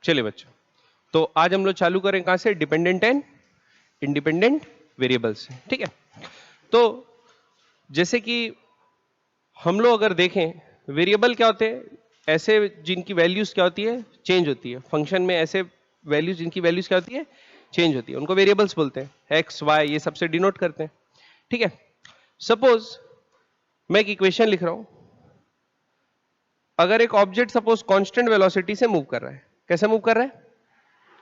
चलिए बच्चों, तो आज हम लोग चालू करें कहां से? Dependent and independent variables. ठीक है, तो जैसे कि हम लोग अगर देखें, वेरिएबल क्या होते हैं? ऐसे जिनकी वैल्यूज क्या होती है? चेंज होती है। फंक्शन में ऐसे वैल्यूज जिनकी वैल्यूज क्या होती है? चेंज होती है, उनको वेरिएबल्स बोलते हैं। एक्स वाई ये सबसे डिनोट करते हैं। ठीक है, सपोज मैं एक इक्वेशन लिख रहा हूं। अगर एक ऑब्जेक्ट सपोज कांस्टेंट वेलोसिटी से मूव कर रहा है, कैसे मूव कर रहा है?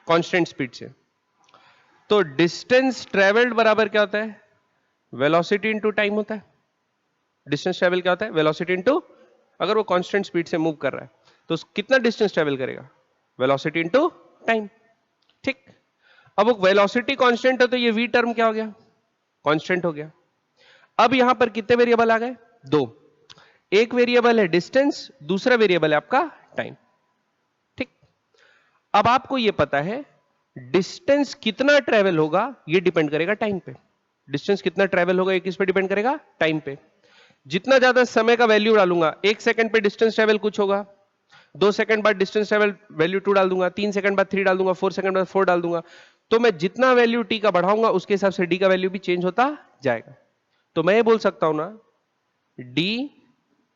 कांस्टेंट स्पीड से, तो डिस्टेंस ट्रेवल्ड बराबर क्या होता है? वेलोसिटी इनटू टाइम होता है। डिस्टेंस ट्रेवल क्या होता है? वेलोसिटी इनटू, अगर वो कांस्टेंट स्पीड से मूव कर रहा है तो कितना डिस्टेंस ट्रेवल करेगा? Velocity into time. ठीक, अब वो वेलोसिटी कांस्टेंट है तो ये v टर्म क्या हो गया? कांस्टेंट हो गया। अब यहां पर कितने वेरिएबल आ गए? दो। एक वेरिएबल है डिस्टेंस, दूसरा वेरिएबल है आपका टाइम। ठीक, अब आपको यह पता है डिस्टेंस कितना ट्रेवल होगा ये डिपेंड करेगा टाइम पे। डिस्टेंस कितना ट्रेवल होगा ये किस पे डिपेंड करेगा? टाइम पे। जितना ज्यादा समय का वैल्यू डालूंगा, 1 सेकंड पे डिस्टेंस ट्रेवल कुछ होगा, 2 सेकंड बाद डिस्टेंस ट्रेवल वैल्यू 2 डाल दूंगा, 3 सेकंड बाद 3 डाल दूंगा, 4 सेकंड बाद 4 डाल दूंगा। तो मैं जितना वैल्यू टी का बढ़ाऊंगा उसके हिसाब से डी का वैल्यू भी चेंज होता जाएगा। तो मैं ये बोल सकता हूं ना, डी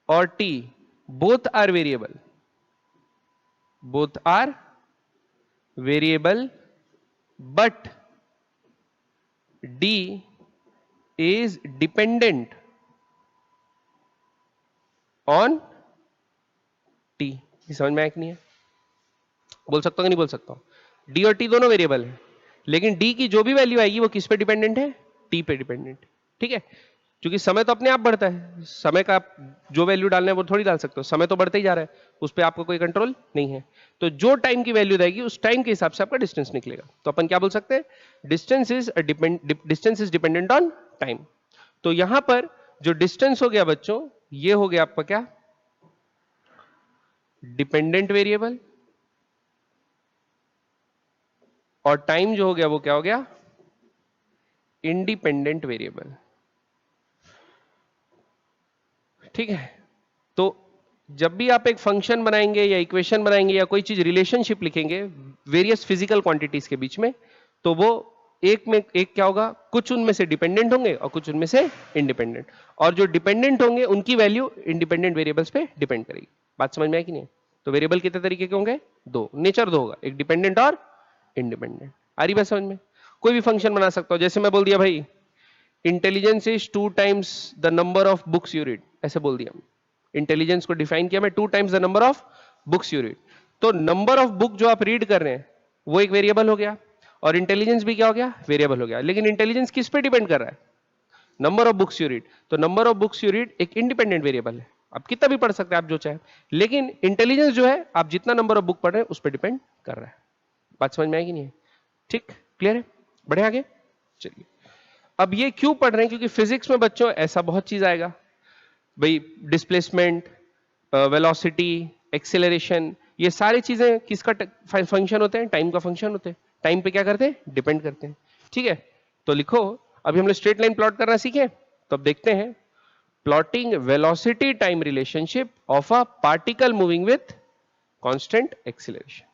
और T both are variable, both are variable, but D is dependent on T. समझ में आया कि नहीं है? बोल सकता हूं कि नहीं बोल सकता हूं? डी और टी दोनों वेरिएबल है, लेकिन डी की जो भी वैल्यू आएगी वो किस पे डिपेंडेंट है? टी पे डिपेंडेंट। ठीक है, क्योंकि समय तो अपने आप बढ़ता है, समय का आप जो वैल्यू डालना है वो थोड़ी डाल सकते हो, समय तो बढ़ता ही जा रहा है, उस पर आपको कोई कंट्रोल नहीं है। तो जो टाइम की वैल्यू रहेगी उस टाइम के हिसाब से आपका डिस्टेंस निकलेगा। तो अपन क्या बोल सकते हैं? Distance is dependent on time. तो यहां पर जो डिस्टेंस हो गया बच्चों, ये हो गया आपका क्या? डिपेंडेंट वेरिएबल, और टाइम जो हो गया वो क्या हो गया? Independent variable. ठीक है, तो जब भी आप एक फंक्शन बनाएंगे या इक्वेशन बनाएंगे या कोई चीज रिलेशनशिप लिखेंगे वेरियस फिजिकल क्वांटिटीज के बीच में, तो वो एक में एक क्या होगा? कुछ उनमें से डिपेंडेंट होंगे और कुछ उनमें से इंडिपेंडेंट, और जो डिपेंडेंट होंगे उनकी वैल्यू इंडिपेंडेंट वेरिएबल्स पे डिपेंड करेगी। बात समझ में आई कि नहीं? तो वेरिएबल कितने तरीके के होंगे? दो, नेचर दो होगा, एक डिपेंडेंट और इंडिपेंडेंट। आ रही बात समझ में? कोई भी फंक्शन बना सकता हूं, जैसे मैं बोल दिया भाई intelligence is 2 times the number of books you read, ऐसे बोल दिया। इंटेलिजेंस को डिफाइन किया मैं 2 times the number of books you read. तो नंबर ऑफ बुक जो आप रीड कर रहे हैं वो एक वेरिएबल हो गया, और इंटेलिजेंस भी क्या हो गया? वेरिएबल हो गया। लेकिन इंटेलिजेंस किस पे डिपेंड कर रहा है? Number of books you read. तो number of books you read एक इंडिपेंडेंट वेरिएबल है, आप कितना भी पढ़ सकते हैं आप जो चाहे, लेकिन इंटेलिजेंस जो है आप जितना नंबर ऑफ बुक पढ़ रहे हैं उस पर डिपेंड कर रहा है। बात समझ में आएगी नहीं है? ठीक, क्लियर है? बढ़े आगे, चलिए। अब ये क्यों पढ़ रहे हैं? क्योंकि फिजिक्स में बच्चों ऐसा बहुत चीज आएगा भाई, डिस्प्लेसमेंट, वेलोसिटी, एक्सेलरेशन, ये सारी चीजें किसका फंक्शन होते हैं? टाइम का फंक्शन होते हैं। टाइम पे क्या करते हैं? डिपेंड करते हैं। ठीक है, तो लिखो, अभी हम लोग स्ट्रेट लाइन प्लॉट करना सीखे, तो अब देखते हैं plotting velocity time relationship of a particle moving with constant acceleration.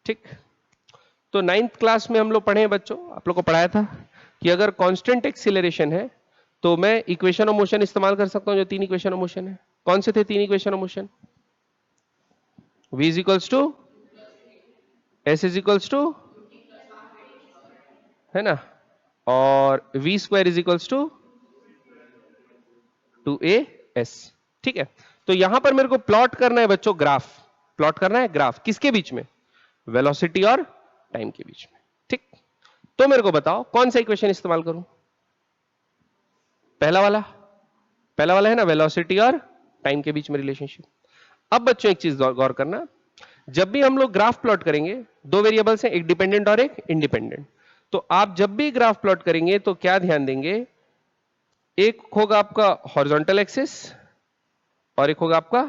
ठीक, तो 9th क्लास में हम लोग पढ़े हैं बच्चों, आप लोग को पढ़ाया था कि अगर कांस्टेंट एक्सीलरेशन है तो मैं इक्वेशन ऑफ मोशन इस्तेमाल कर सकता हूं। जो 3 इक्वेशन ऑफ मोशन है, कौन से थे 3 equation of motion? v is equals to S is equals to, है ना, और v square is equals to 2as। ठीक है, तो यहां पर मेरे को प्लॉट करना है बच्चों, ग्राफ प्लॉट करना है। ग्राफ किसके बीच में? वेलोसिटी और टाइम के बीच में। ठीक, तो मेरे को बताओ कौन सा इक्वेशन इस्तेमाल करूं? पहला वाला, पहला वाला है ना, वेलोसिटी और टाइम के बीच में रिलेशनशिप। अब बच्चों एक चीज गौर करना, जब भी हम लोग ग्राफ प्लॉट करेंगे, दो वेरिएबल्स हैं, एक डिपेंडेंट और एक इंडिपेंडेंट। तो आप जब भी ग्राफ प्लॉट करेंगे तो क्या ध्यान देंगे? एक होगा आपका हॉरिजॉन्टल एक्सिस और एक होगा आपका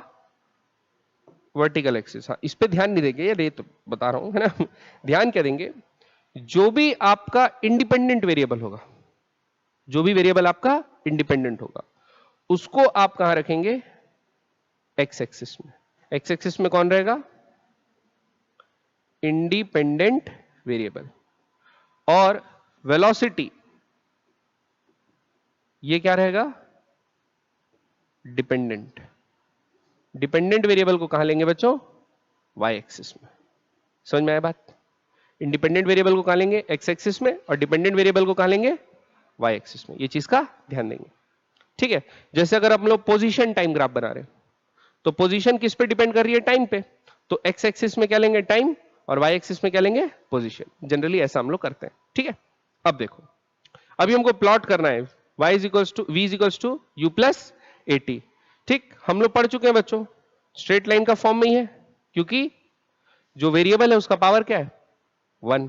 वर्टिकल एक्सिस। हाँ, इस पे ध्यान नहीं देंगे, ये तो बता रहा हूं, है ना। ध्यान क्या देंगे? जो भी आपका इंडिपेंडेंट वेरिएबल होगा, जो भी वेरिएबल आपका इंडिपेंडेंट होगा, उसको आप कहां रखेंगे? एक्स एक्सिस में। एक्स एक्सिस में कौन रहेगा? इंडिपेंडेंट वेरिएबल, और वेलोसिटी ये क्या रहेगा, डिपेंडेंट। डिपेंडेंट वेरिएबल को कहां लेंगे बच्चों, वाई एक्सिस में। समझ में आया बात? इंडिपेंडेंट वेरिएबल को कहां लेंगे, एक्स एक्सिस में, और डिपेंडेंट वेरिएबल को कहां लेंगे, वाई एक्सिस में। ये चीज का ध्यान देंगे, ठीक है। जैसे अगर हम लोग पोजीशन टाइम ग्राफ बना रहे हैं, तो पोजीशन किस पे डिपेंड कर रही है, टाइम पे। तो एक्स एक्सिस में क्या लेंगे, टाइम, और वाई एक्सिस में क्या लेंगे, पोजीशन। जनरली ऐसा हम लोग करते हैं, ठीक है। अब देखो, अभी हमको प्लॉट करना है y is equals to v is equals to u plus at। ठीक, हम लोग पढ़ चुके हैं बच्चों, स्ट्रेट लाइन का फॉर्म में ही है, क्योंकि जो वेरिएबल है उसका पावर क्या है, 1।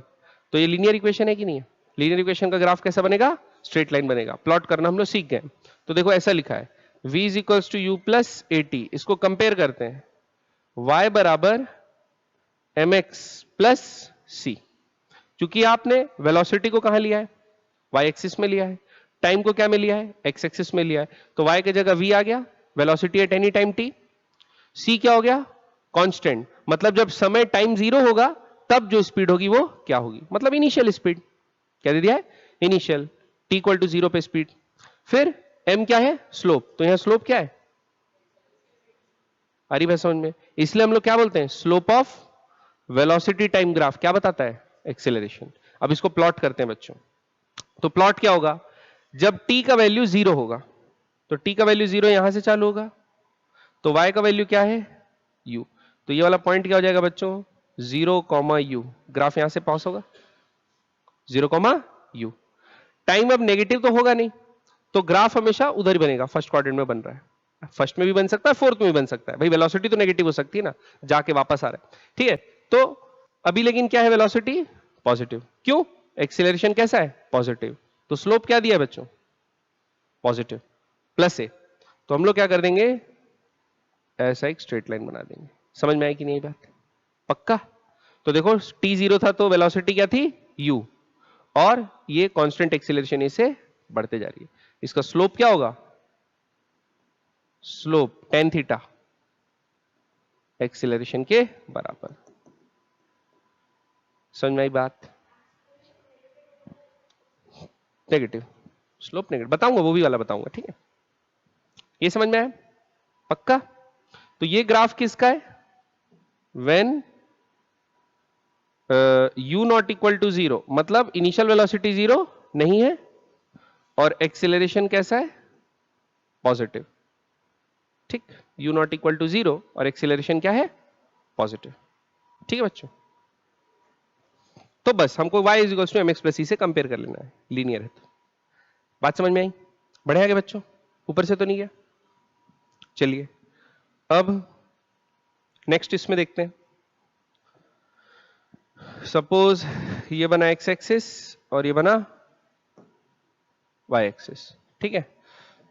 तो ये लीनियर इक्वेशन है कि नहीं है? लीनियर इक्वेशन का ग्राफ कैसा बनेगा, स्ट्रेट लाइन बनेगा। प्लॉट करना हम लोग सीख गए। तो देखो ऐसा लिखा है, v is equals to u plus at। इसको कंपेयर करते हैं, y बराबर mx प्लस c। क्योंकि आपने वेलोसिटी को कहां लिया है, y एक्सिस में लिया है, टाइम को क्या में लिया है, x एक्सिस में लिया है। तो y की जगह v आ गया, velocity at any time t। c क्या हो गया, कांस्टेंट। मतलब जब समय टाइम 0 होगा तब जो स्पीड होगी वो क्या होगी, मतलब इनिशियल स्पीड। क्या दे दिया है, इनिशियल, t इक्वल टू 0 पे स्पीड। फिर m क्या है, स्लोप। तो यहां स्लोप क्या है, आ रही बात समझ में? इसलिए हम लोग क्या बोलते हैं, slope of velocity time graph क्या बताता है, एक्सेलरेशन। अब इसको प्लॉट करते हैं बच्चों। तो प्लॉट क्या होगा, जब t का वैल्यू 0 होगा, तो t का वैल्यू 0 यहां से चालू होगा, तो y का वैल्यू क्या है, u। तो ये वाला पॉइंट क्या हो जाएगा बच्चों, 0, u। ग्राफ यहां से पास होगा 0, u। टाइम अब नेगेटिव तो होगा नहीं, तो ग्राफ हमेशा उधर ही बनेगा, फर्स्ट क्वाड्रेंट में बन रहा है। फर्स्ट में भी बन सकता है, फोर्थ में भी बन सकता है भाई, वेलोसिटी तो नेगेटिव हो सकती है ना, जाके वापस आ रहा है, ठीक है। तो अभी लेकिन क्या है, वेलोसिटी पॉजिटिव। क्यों, एक्सीलरेशन कैसा है, पॉजिटिव। तो स्लोप क्या दिया बच्चों, पॉजिटिव प्लस ए। तो हम लोग क्या कर देंगे, ऐसा एक स्ट्रेट लाइन बना देंगे। समझ में आई कि नहीं बात, पक्का? तो देखो t0 था तो वेलोसिटी क्या थी, u, और ये कांस्टेंट एक्सीलरेशन इसे बढ़ते जा रही है। इसका स्लोप क्या होगा, स्लोप tan थीटा एक्सीलरेशन के बराबर। समझ में आई बात? नेगेटिव, स्लोप नेगेटिव बताऊंगा, वो भी वाला बताऊंगा, ठीक है। ये समझ में आया, पक्का? तो ये ग्राफ किसका है, when u not equal to 0, मतलब इनिशियल वेलोसिटी 0 नहीं है और एक्सीलरेशन कैसा है, पॉजिटिव। ठीक, u नॉट इक्वल टू 0 और एक्सीलरेशन क्या है, पॉजिटिव। ठीक है बच्चों, तो बस हमको y is equal to M X plus C से कंपेयर कर लेना है, लीनियर है तो। बात समझ में आई, बढ़े आगे बच्चों, ऊपर से तो नहीं गया। चलिए अब नेक्स्ट इसमें देखते हैं। सपोज ये बना x एक्सिस और ये बना y एक्सिस, ठीक है।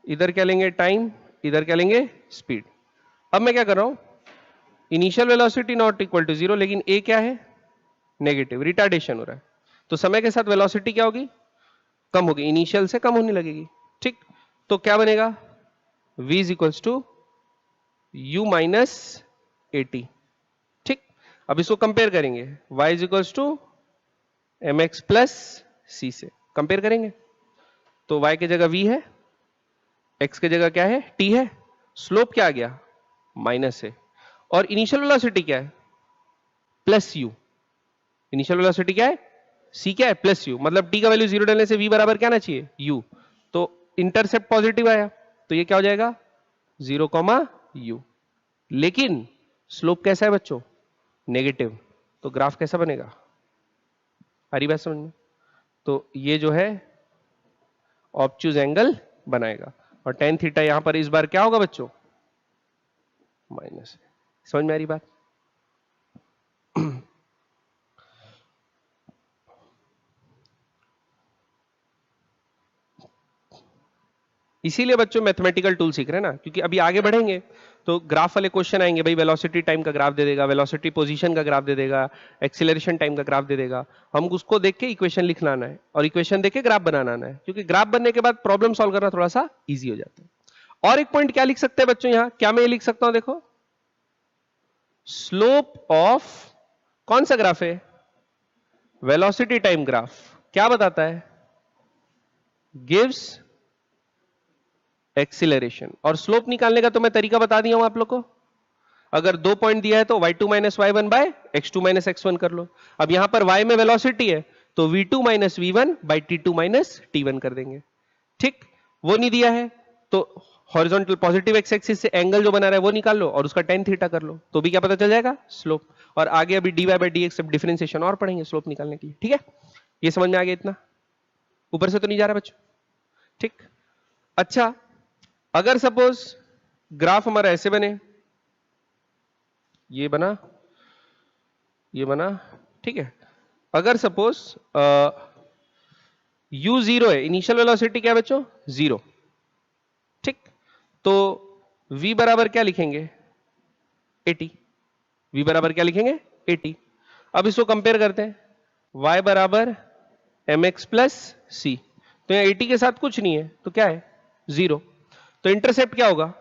इधर क्या लेंगे, टाइम, इधर क्या लेंगे, स्पीड। अब मैं क्या कर रहा हूं, initial velocity not equal to 0, लेकिन a क्या है, नेगेटिव, रिटार्डेशन हो रहा है। तो समय के साथ वेलोसिटी क्या होगी, कम होगी, इनिशियल से कम होने लगेगी। ठीक, तो क्या बनेगा, v is equals to u minus AT. ठीक, अब इसको कंपेयर करेंगे, y is equals to M X plus C से कंपेयर करेंगे। तो y की जगह v है, x की जगह क्या है, t है, स्लोप क्या आ गया, माइनस है, और इनिशियल वेलोसिटी क्या है, प्लस u। इनिशियल वेलोसिटी क्या है, c क्या है, प्लस u। मतलब t का वैल्यू 0 डालने से v बराबर क्या आना चाहिए, u। तो इंटरसेप्ट पॉजिटिव आया, तो ये क्या हो जाएगा, 0, u। लेकिन स्लोप कैसा है बच्चों, नेगेटिव। तो ग्राफ कैसा बनेगा, आ रही बात समझ में? तो ये जो है ऑब्ट्यूज एंगल बनाएगा, और tan थीटा यहां पर इस बार क्या होगा बच्चों, माइनस। समझ में आ रही बात? इसीलिए बच्चों मैथमेटिकल टूल सीख रहे हैं ना, क्योंकि अभी आगे बढ़ेंगे तो ग्राफ वाले क्वेश्चन आएंगे, भाई वेलोसिटी टाइम का ग्राफ दे देगा, वेलोसिटी पोजीशन का ग्राफ दे देगा, एक्सीलरेशन टाइम का ग्राफ दे देगा। हम उसको देख के इक्वेशन लिखना आना है, और इक्वेशन देख के ग्राफ बनाना आना है, क्योंकि ग्राफ बनने के बाद प्रॉब्लम सॉल्व करना थोड़ा सा ईजी हो जाता है। और एक पॉइंट क्या लिख सकते हैं बच्चों, यहां क्या मैं ये लिख सकता हूं, देखो, स्लोप ऑफ कौन सा ग्राफ है? Velocity time graph. क्या बताता है? Gives acceleration. और स्लोप निकालने का तो मैं तरीका बता दिया हूं आप लोग को। अगर 2 पॉइंट दिया है तो y2 minus y1 bye x2 minus x1 कर लो। अब यहां पर y में वेलोसिटी है तो v2 minus v1 by t2 minus t1 कर देंगे। ठीक, वो नहीं दिया है तो हॉरिजॉन्टल पॉजिटिव एक्स एक्सिस से एंगल जो बना रहा है वो निकाल लो और उसका tan थीटा कर लो, तो भी क्या पता चल जाएगा? स्लोप। और आगे अभी dy बाई dx सब डिफरेंशिएशन और पढ़ेंगे स्लोप निकालने के लिए। ठीक है, ये समझ में आ गया? इतना ऊपर से तो नहीं जा रहा बच्चों? ठीक। अच्छा, अगर सपोज ग्राफ हमारा ऐसे बने, ये बना, ये बना, ठीक है। अगर सपोज u जीरो है, इनिशियल वेलोसिटी क्या है बच्चों? जीरो। ठीक, तो v बराबर क्या लिखेंगे? 80। v बराबर क्या लिखेंगे? 80। अब इसको कंपेयर करते हैं, y बराबर mx प्लस सी। तो यहां 80 के साथ कुछ नहीं है तो क्या है? जीरो। तो इंटरसेप्ट क्या होगा?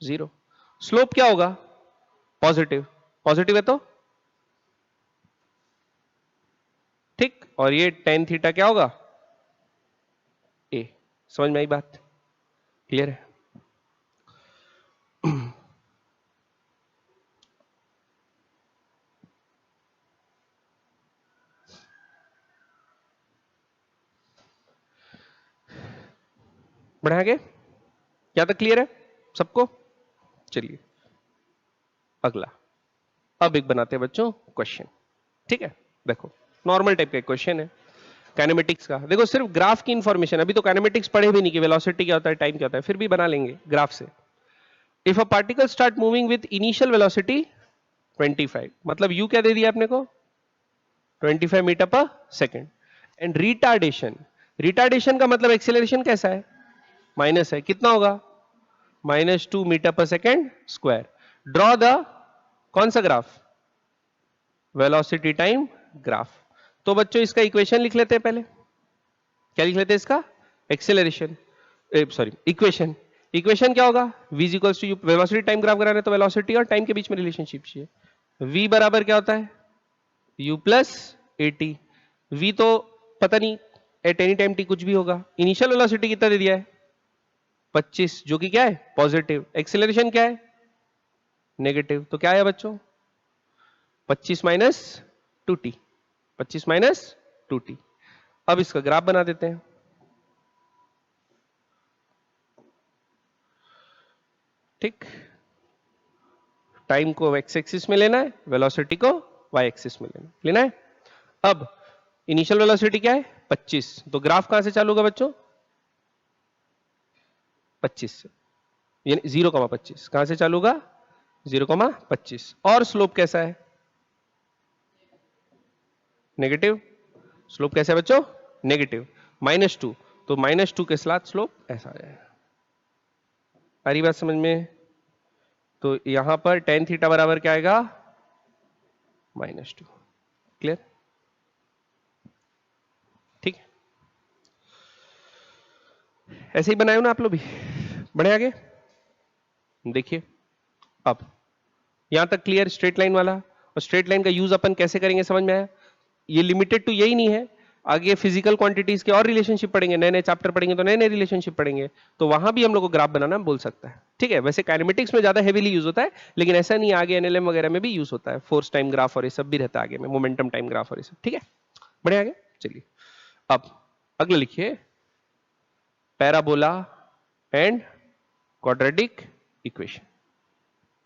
जीरो। स्लोप क्या होगा? पॉजिटिव। पॉजिटिव है तो ठीक, और ये tan थीटा क्या होगा? ए। समझ में आई बात? क्लियर है? बढ़े आगे? क्या तक क्लियर है सबको? चलिए अगला, अब एक बनाते हैं बच्चों क्वेश्चन। ठीक है, देखो नॉर्मल टाइप का क्वेश्चन है काइनेमेटिक्स का। देखो सिर्फ ग्राफ की इंफॉर्मेशन, अभी तो काइनेमेटिक्स पढ़े भी नहीं कि वेलोसिटी क्या होता है, टाइम क्या होता है, फिर भी बना लेंगे ग्राफ से। If a particle start moving with initial velocity 25, मतलब यू क्या दे दिया आपने को? 25 मीटर पर सेकेंड। एंड रिटार्डेशन, रिटार्डेशन का मतलब एक्सेलरेशन कैसा है? माइनस है, कितना होगा? -2 मीटर पर सेकेंड स्क्वायर। ड्रॉ द कौन सा ग्राफ? Velocity time graph. तो बच्चों इसका इक्वेशन लिख लेते हैं पहले। क्या लिख लेते हैं इसका? Acceleration, sorry equation. इक्वेशन क्या होगा? v equals to u. Velocity time graph कराना है तो वेलोसिटी और टाइम के बीच में रिलेशनशिप चाहिए। v बराबर क्या होता है? u plus 80। v तो पता नहीं, एट एनी टाइम t कुछ भी होगा। इनिशियल वेलोसिटी कितना दे दिया है? 25, जो कि क्या है? पॉजिटिव। एक्सेलरेशन क्या है? नेगेटिव। तो क्या है बच्चों? 25 माइनस 2t। 25 minus 2t। अब इसका ग्राफ बना देते हैं। ठीक, टाइम को एक्स एक्सिस में लेना है, वेलोसिटी को वाई एक्सिस में लेना है। अब इनिशियल वेलोसिटी क्या है? 25। तो ग्राफ कहां से चालू होगा बच्चों? 25 से, यानी 0,25। कहां से चालू होगा? 0,25। और स्लोप कैसा है? नेगेटिव। स्लोप कैसा है बच्चों? नेगेटिव। -2, तो -2 के साथ स्लोप ऐसा आ जाएगा। आ रही बात समझ में? तो यहां पर tan थीटा बराबर क्या आएगा? -2। क्लियर? ठीक है, ऐसे ही बनाए हो ना आप लोग भी? बढ़े आगे? देखिए अब यहां तक क्लियर स्ट्रेट लाइन वाला। और स्ट्रेट लाइन का यूज अपन कैसे करेंगे समझ में आया? ये लिमिटेड टू यही नहीं है, आगे फिजिकल क्वांटिटीज के और रिलेशनशिप पढ़ेंगे, नए नए चैप्टर पढ़ेंगे तो नए नए रिलेशनशिप पढ़ेंगे, तो वहां भी हम लोग को ग्राफ बनाना बोल सकता है। ठीक है, वैसे काइनेमेटिक्स में ज्यादा हेवीली यूज होता है, लेकिन ऐसा नहीं, आगे एनएलएम वगैरह में भी यूज होता है। फोर्स टाइम ग्राफ और ये सब भी रहता है आगे में, मोमेंटम टाइम ग्राफ और ये सब। ठीक है, बढ़िया आगे चलिए। अब अगला लिखिए, पैराबोला एंड क्वाड्रेटिक इक्वेशन।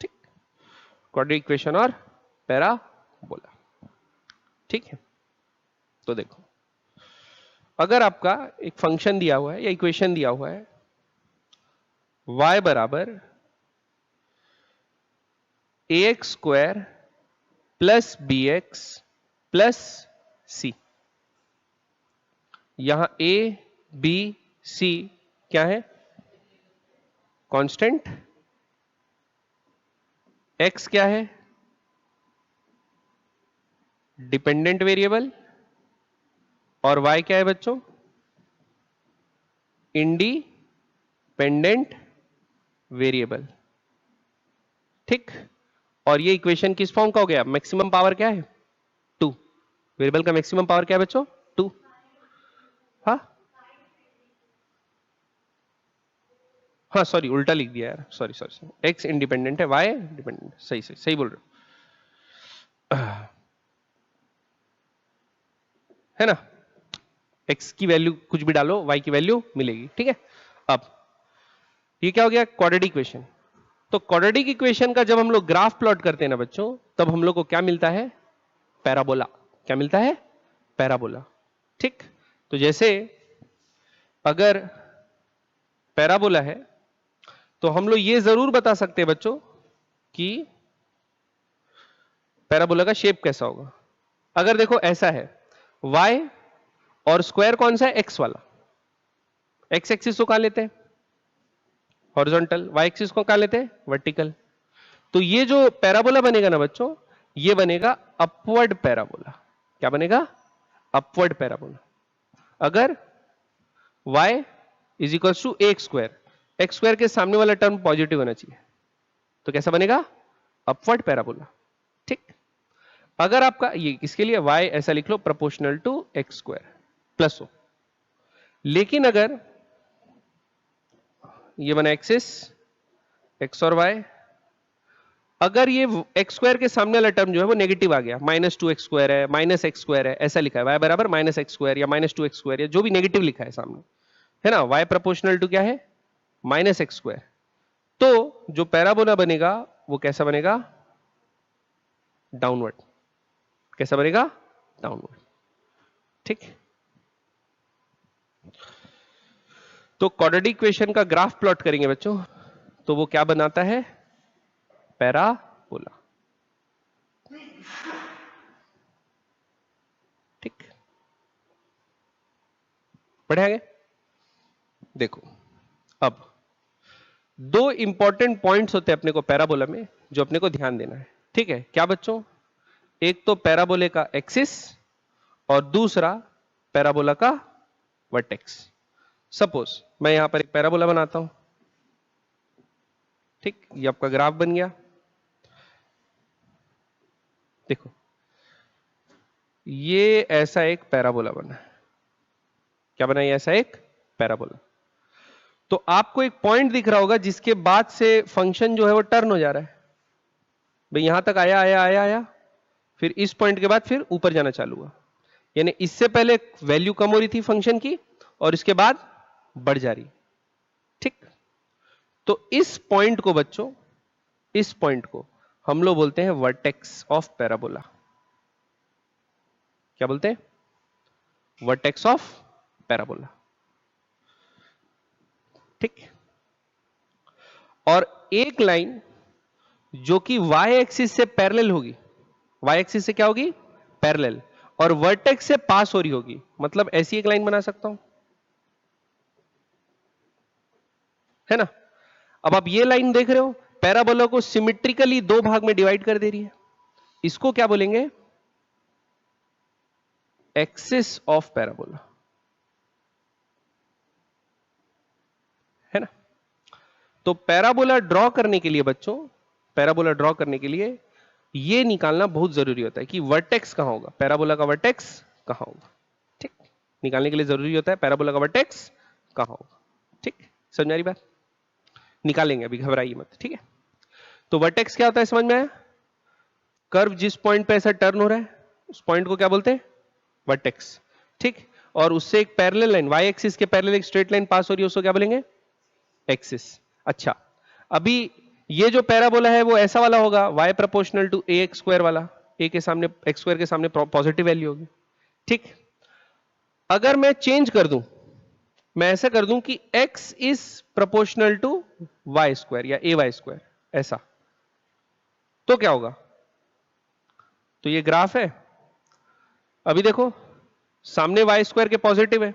ठीक, क्वाड्रेटिक इक्वेशन और पैराबोला। ठीक है, तो देखो अगर आपका एक फंक्शन दिया हुआ है या इक्वेशन दिया हुआ है, y बराबर ax square plus bx plus c। यहां a b c क्या है? कांस्टेंट। x क्या है? Dependent variable. और y क्या है बच्चों? Independent variable. ठीक, और ये इक्वेशन किस फॉर्म का हो गया? मैक्सिमम पावर क्या है? 2। वेरिएबल का मैक्सिमम पावर क्या है बच्चों? 2। हाँ हाँ सॉरी, उल्टा लिख दिया यार, सॉरी सॉरी, एक्स इंडिपेंडेंट है, वाई डिपेंडेंट, सही सही सही बोल रहे हो, है ना? एक्स की वैल्यू कुछ भी डालो, वाई की वैल्यू मिलेगी, ठीक है। अब ये क्या हो गया? Quadratic equation. तो क्वाड्रेटिक इक्वेशन का जब हम लोग ग्राफ प्लॉट करते हैं ना बच्चों, तब हम लोग को क्या मिलता है? पैराबोला। क्या मिलता है? पैराबोला। ठीक, तो जैसे अगर पैराबोला है तो हम लोग ये जरूर बता सकते हैं बच्चों कि पैराबोला का शेप कैसा होगा। अगर देखो ऐसा है, y और स्क्वायर कौन सा है? x वाला। x एक्सिस को कहां लेते हैं? हॉरिजॉन्टल। y एक्सिस को कहां लेते हैं? वर्टिकल। तो ये जो पैराबोला बनेगा ना बच्चों, ये बनेगा अपवर्ड पैराबोला। क्या बनेगा? Upward parabola. अगर y is equal to x square, x square के सामने वाला टर्म पॉजिटिव होना चाहिए, तो कैसा बनेगा? Upward parabola. ठीक, अगर आपका ये इसके लिए y ऐसा लिख लो, proportional to x square plus हो। लेकिन अगर ये बना एक्सिस x और y, अगर ये एक्स स्क्वायर के सामने वाला टर्म जो है वो नेगेटिव आ गया, -2x² है, -x² है, ऐसा लिखा है, y बराबर -x² या -2x² या जो भी नेगेटिव लिखा है सामने, है ना, y प्रोपोर्शनल टू क्या है? -x²। तो जो पैराबोला बनेगा वो कैसा बनेगा? डाउनवर्ड। कैसा बनेगा? डाउनवर्ड। ठीक, तो क्वाड्रेटिक इक्वेशन का ग्राफ प्लॉट करेंगे बच्चों, तो वो क्या बनाता है? पैराबोला। ठीक, बढ़े आगे। देखो अब दो इंपॉर्टेंट पॉइंट्स होते हैं अपने को पैराबोला में, जो अपने को ध्यान देना है। ठीक है, क्या बच्चों? एक तो पैराबोले का एक्सिस और दूसरा पैराबोला का वर्टेक्स। सपोज मैं यहां पर एक पैराबोला बनाता हूं, ठीक, ये आपका ग्राफ बन गया। देखो ये ऐसा एक पैराबोला बना है। क्या बना? ये ऐसा एक पैराबोला। तो आपको एक पॉइंट दिख रहा होगा जिसके बाद से फंक्शन जो है वो टर्न हो जा रहा है। भाई यहां तक आया आया आया आया, फिर इस पॉइंट के बाद फिर ऊपर जाना चालू हुआ। यानी इससे पहले वैल्यू कम हो रही थी फंक्शन की और इसके बाद बढ़ जा रही। ठीक, तो इस पॉइंट को बच्चों, इस पॉइंट को हम लोग बोलते हैं वर्टेक्स ऑफ पैराबोला। क्या बोलते हैं? Vertex of parabola. ठीक, और एक लाइन जो कि y एक्सिस से पैरेलल होगी, y एक्सिस से क्या होगी? पैरेलल, और वर्टेक्स से पास हो रही होगी, मतलब ऐसी एक लाइन बना सकता हूं, है ना। अब आप ये लाइन देख रहे हो, पैराबोला को सिमेट्रिकली दो भाग में डिवाइड कर दे रही है। इसको क्या बोलेंगे? एक्सिस ऑफ पैराबोला, है ना। तो पैराबोला ड्रॉ करने के लिए बच्चों, पैराबोला ड्रॉ करने के लिए ये निकालना बहुत जरूरी होता है कि वर्टेक्स कहां होगा, पैराबोला का वर्टेक्स कहां होगा। ठीक, निकालने के लिए जरूरी होता है पैराबोला का वर्टेक्स कहां होगा। ठीक, समझ में आ रही बात? निकालेंगे, अभी घबराइए मत, ठीक है। तो वर्टेक्स क्या होता है, समझ में आया? कर्व जिस पॉइंट पे ऐसा टर्न हो रहा है उस पॉइंट को क्या बोलते हैं? वर्टेक्स। ठीक, और उससे एक पैरेलल लाइन, वाई एक्सिस के पैरेलल एक स्ट्रेट लाइन पास हो रही है, उसको क्या बोलेंगे? एक्सिस। अच्छा, अभी ये जो पैराबोला है वो ऐसा वाला होगा, y proportional to a x square वाला, a के सामने एक्स स्क्वायर के सामने पॉजिटिव वैल्यू होगी। ठीक, अगर मैं चेंज कर दूं, मैं ऐसा कर दूं कि x is proportional to y square या ए वाई स्क्वायर, ऐसा, तो क्या होगा? तो ये ग्राफ है, अभी देखो सामने वाई स्क्वायर के पॉजिटिव है,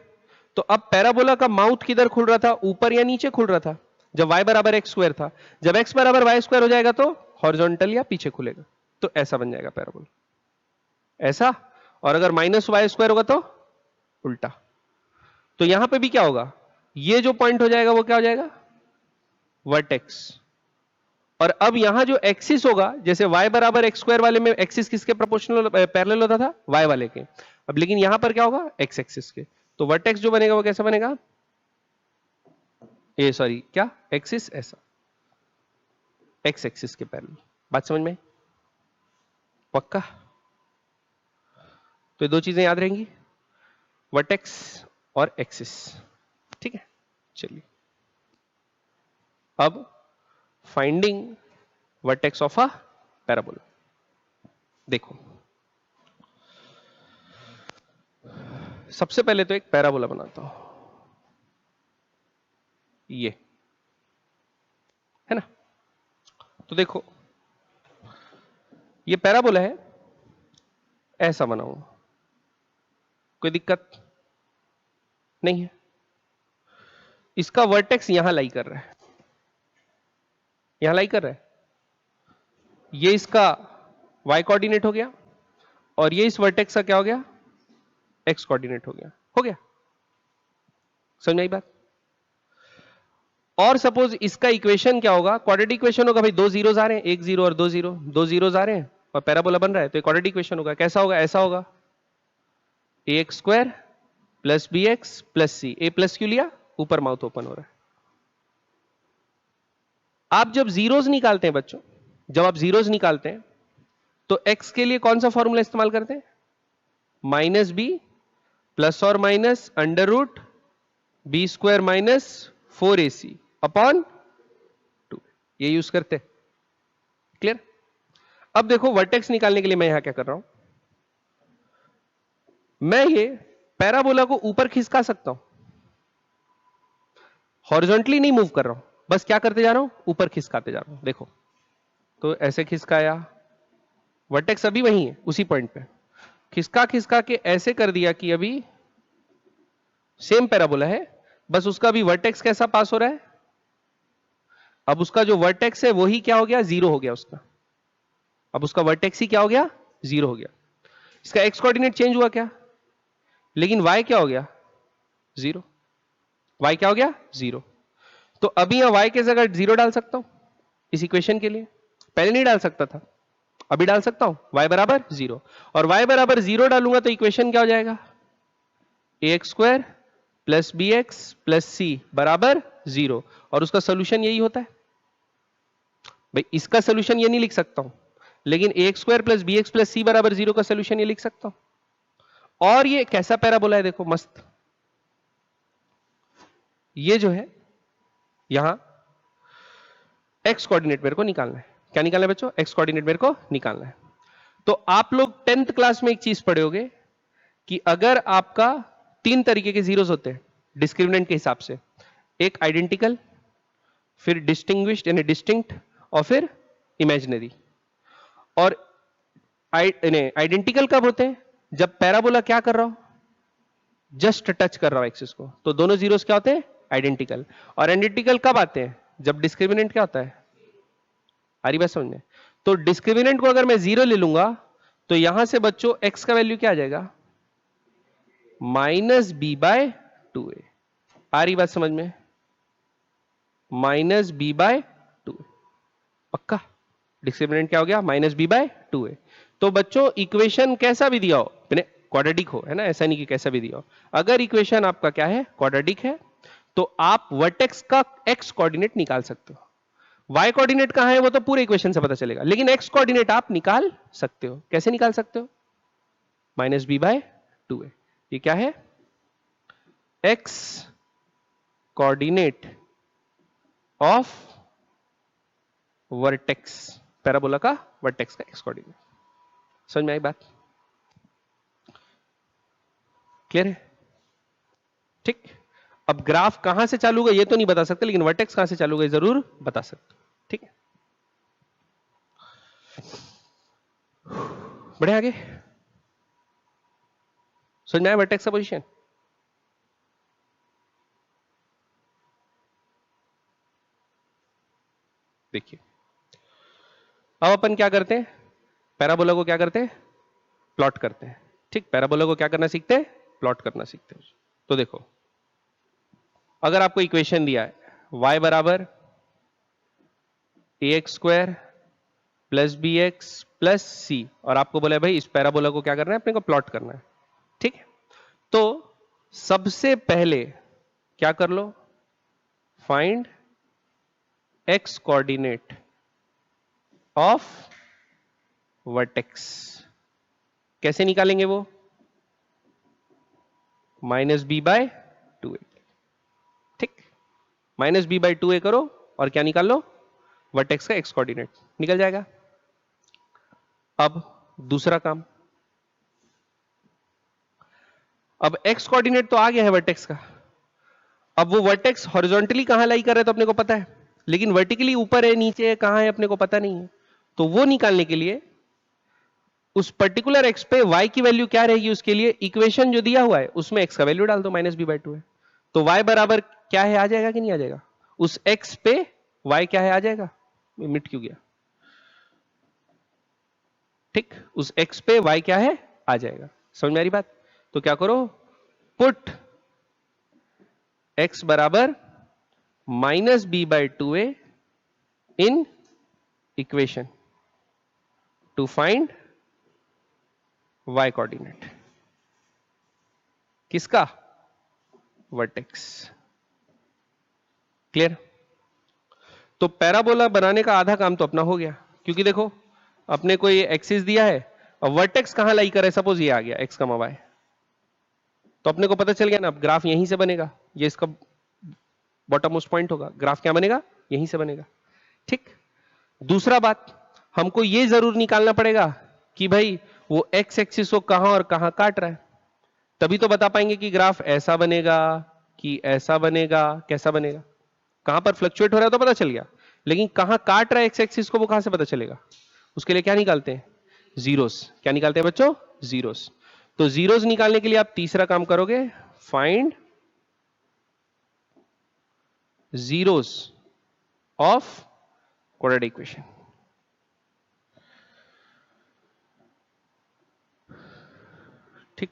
तो अब पैराबोला का माउथ किधर खुल रहा था, ऊपर या नीचे खुल रहा था? जब y बराबर एक्स स्क्वायर था। जब x बराबर वाई स्क्वायर हो जाएगा तो हॉरिजॉन्टल या पीछे खुलेगा, तो ऐसा बन जाएगा पैराबोला, ऐसा। और अगर -y² होगा तो उल्टा। तो यहां पे भी क्या होगा? ये जो पॉइंट हो जाएगा वो क्या हो जाएगा? वर्टेक्स। और अब यहां जो एक्सिस होगा, जैसे y बराबर एक्स स्क्वायर वाले में एक्सिस किसके प्रोपोर्शनल पैरेलल होता था, y वाले के, अब लेकिन यहां पर क्या होगा, x एक्सिस के। तो वर्टेक्स जो बनेगा वो कैसा बनेगा, ये सॉरी क्या, एक्सिस ऐसा, x एक्सिस के पैरेलल। बात समझ में पक्का? तो ये दो चीजें याद रहेंगी, वर्टेक्स और एक्सिस, ठीक है। चलिए अब finding vertex of a parabola. देखो सबसे पहले तो एक पैराबोला बनाता हूं, ये है ना। तो देखो ये पैराबोला है, ऐसा बनाऊंगा, कोई दिक्कत नहीं है। इसका वर्टेक्स यहां लाई कर रहा है, यहां लाई कर रहा है, ये इसका y कोऑर्डिनेट हो गया और ये इस वर्टेक्स का क्या हो गया, x कोऑर्डिनेट हो गया, हो गया, समझ में आई बात। और सपोज इसका इक्वेशन क्या होगा, क्वाड्रेटिक इक्वेशन होगा, भाई दो जीरोस आ रहे हैं, एक जीरो और दो जीरो, दो जीरोस आ रहे हैं और पैराबोला बन रहा है, तो क्वाड्रेटिक इक्वेशन होगा, कैसा होगा, ऐसा होगा, ax square plus bx plus C. A plus क्यों लिया, ऊपर माउथ ओपन हो रहा है। आप जब जीरोस निकालते हैं बच्चों, जब आप जीरोस निकालते हैं तो x के लिए कौन सा फॉर्मूला इस्तेमाल करते हैं, माइनस बी प्लस और minus under root B square minus 4ac upon 2, ये यूज करते हैं। क्लियर? अब देखो वर्टेक्स निकालने के लिए मैं यहां क्या कर रहा हूं, मैं ये पैराबोला को ऊपर खिसका सकता हूं, हॉरिजॉन्टली नहीं मूव कर रहा हूं, बस क्या करते जा रहा हूं, ऊपर खिसकाते जा रहा हूं। देखो तो ऐसे खिसकाया, वर्टेक्स अभी वही है उसी पॉइंट पे, खिसका खिसका के ऐसे कर दिया कि अभी सेम पैराबोला है, बस उसका भी वर्टेक्स कैसा पास हो रहा है, अब उसका जो वर्टेक्स है वही क्या हो गया, जीरो हो गया उसका, अब उसका वर्टेक्स ही क्या हो गया, जीरो हो गया। इसका एक्स कोऑर्डिनेट चेंज हुआ क्या, लेकिन y क्या हो गया, जीरो, y क्या हो गया, जीरो। तो अभी यहां y के जगह जीरो डाल सकता हूं इस इक्वेशन के लिए, पहले नहीं डाल सकता था, अभी डाल सकता हूं, y बराबर जीरो, और y बराबर जीरो डालूंगा तो इक्वेशन क्या हो जाएगा, ax square plus B X plus C बराबर जीरो, और उसका सोल्यूशन यही होता है। भाई इसका सोल्यूशन ये नहीं लिख सकता हूं, लेकिन ax square plus B X plus C बराबर जीरो का सोल्यूशन ये लिख सकता हूं। और ये कैसा पैराबोला है, देखो मस्त, ये जो है यहां x कोऑर्डिनेट मेरे को निकालना है, क्या निकालना है बच्चों, x कोऑर्डिनेट मेरे को निकालना है। तो आप लोग 10th क्लास में एक चीज पढ़े होगे कि अगर आपका तीन तरीके के जीरोस होते हैं डिस्क्रिमिनेंट के हिसाब से, एक आइडेंटिकल, फिर डिस्टिंग्विश्ड यानी डिस्टिंक्ट, और फिर इमेजिनरी। और आइडेंटिकल कब होते हैं, जब पैराबोला क्या कर रहा हो, जस्ट टच कर रहा हो एक्सिस को, तो दोनों जीरोस क्या होते हैं, आइडेंटिकल। और आइडेंटिकल कब आते हैं, जब डिस्क्रिमिनेंट क्या होता है, आ रही बात समझ में। तो डिस्क्रिमिनेंट को अगर मैं जीरो ले लूंगा तो यहां से बच्चों x का वैल्यू क्या आ जाएगा, माइनस बी बाय 2a। आ रही बात समझ में, माइनस बी बाय 2a, पक्का। डिस्क्रिमिनेंट क्या हो गया, माइनस बी बाय 2a। तो बच्चों इक्वेशन कैसा भी दिया हो, क्वाड्रेटिक हो, है ना, ऐसा नहीं कि कैसा भी दिया हो, अगर इक्वेशन आपका क्या है, क्वाड्रेटिक है, तो आप वर्टेक्स का x कोऑर्डिनेट निकाल सकते हो। y कोऑर्डिनेट कहां है वो तो पूरे इक्वेशन से पता चलेगा, लेकिन x कोऑर्डिनेट आप निकाल सकते हो। कैसे निकाल सकते हो, माइनस बी बाय 2a, ये क्या है, x coordinate of vertex, parabola का वर्टेक्स का x कोऑर्डिनेट। समझ में आई बात, क्लियर है, ठीक। अब ग्राफ कहां से चालू होगा ये तो नहीं बता सकते, लेकिन वर्टेक्स कहां से चालू होगा जरूर बता सकते, ठीक है। बढ़े आगे, समझ में आया वर्टेक्स का पोजीशन। देखिए अब अपन क्या करते हैं, पैराबोला को क्या करते हैं, प्लॉट करते हैं, ठीक। पैराबोला को क्या करना सीखते हैं, प्लॉट करना सीखते हैं। तो देखो अगर आपको इक्वेशन दिया है y बराबर A x square plus B X plus C, और आपको बोला है भाई इस पैराबोला को क्या करना है, अपने को प्लॉट करना है। ठीक है, तो सबसे पहले क्या कर लो, find X coordinate of vertex. कैसे निकालेंगे वो, minus B by two A. ठीक, minus B by two A करो और क्या निकाल लो, वर्टेक्स का एक्स कोऑर्डिनेट निकल जाएगा। अब दूसरा काम, अब एक्स कोऑर्डिनेट तो आ गया है वर्टेक्स का। अब वो वर्टेक्स हॉरिजॉन्टली कहां लाई कर रहा है तो अपने को पता है, लेकिन वर्टिकली ऊपर है नीचे है कहां है अपने को पता नहीं है। तो वो निकालने के लिए उस पर्टिकुलर एक्स पे y की वैल्यू क्या रहेगी, उसके लिए इक्वेशन जो दिया हुआ है उसमें x का वैल्यू डाल दो, माइनस बी बाई टू है। तो y बराबर क्या है, आ जाएगा कि नहीं आ जाएगा, उस x पे y क्या है आ जाएगा, मिट क्यों गया। ठीक, उस x पे y क्या है आ जाएगा, समझ में आ रही बात। तो क्या करो, पुट x बराबर minus b by two a in equation to find y coordinate. किसका, वर्टेक्स। क्लियर। तो पैराबोला बनाने का आधा काम तो अपना हो गया, क्योंकि देखो अपने को ये एक्सिस दिया है और वर्टेक्स कहां लाई करे, सपोज ये आ गया एक्स कमा वाई, तो अपने को पता चल गया ना, अब ग्राफ यहीं से बनेगा, ये इसका बॉटम मोस्ट पॉइंट होगा, ग्राफ क्या बनेगा, यहीं से बनेगा। ठीक, दूसरा बात, हमको ये जरूर निकालना पड़ेगा कि भाई वो एक्स एक्सिस को कहां और कहां काट रहा है, तभी तो बता पाएंगे कि ग्राफ ऐसा बनेगा कि ऐसा बनेगा, कैसा बनेगा। कहां पर फ्लक्चुएट हो रहा है तो पता चल गया, लेकिन कहां काट रहा है एक्स एक्सिस को वो कहां से पता चलेगा, उसके लिए क्या निकालते हैं, जीरोस। क्या निकालते हैं बच्चों, जीरोस। तो जीरोस निकालने के लिए आप तीसरा काम करोगे, find zeros of quadratic equation. ठीक,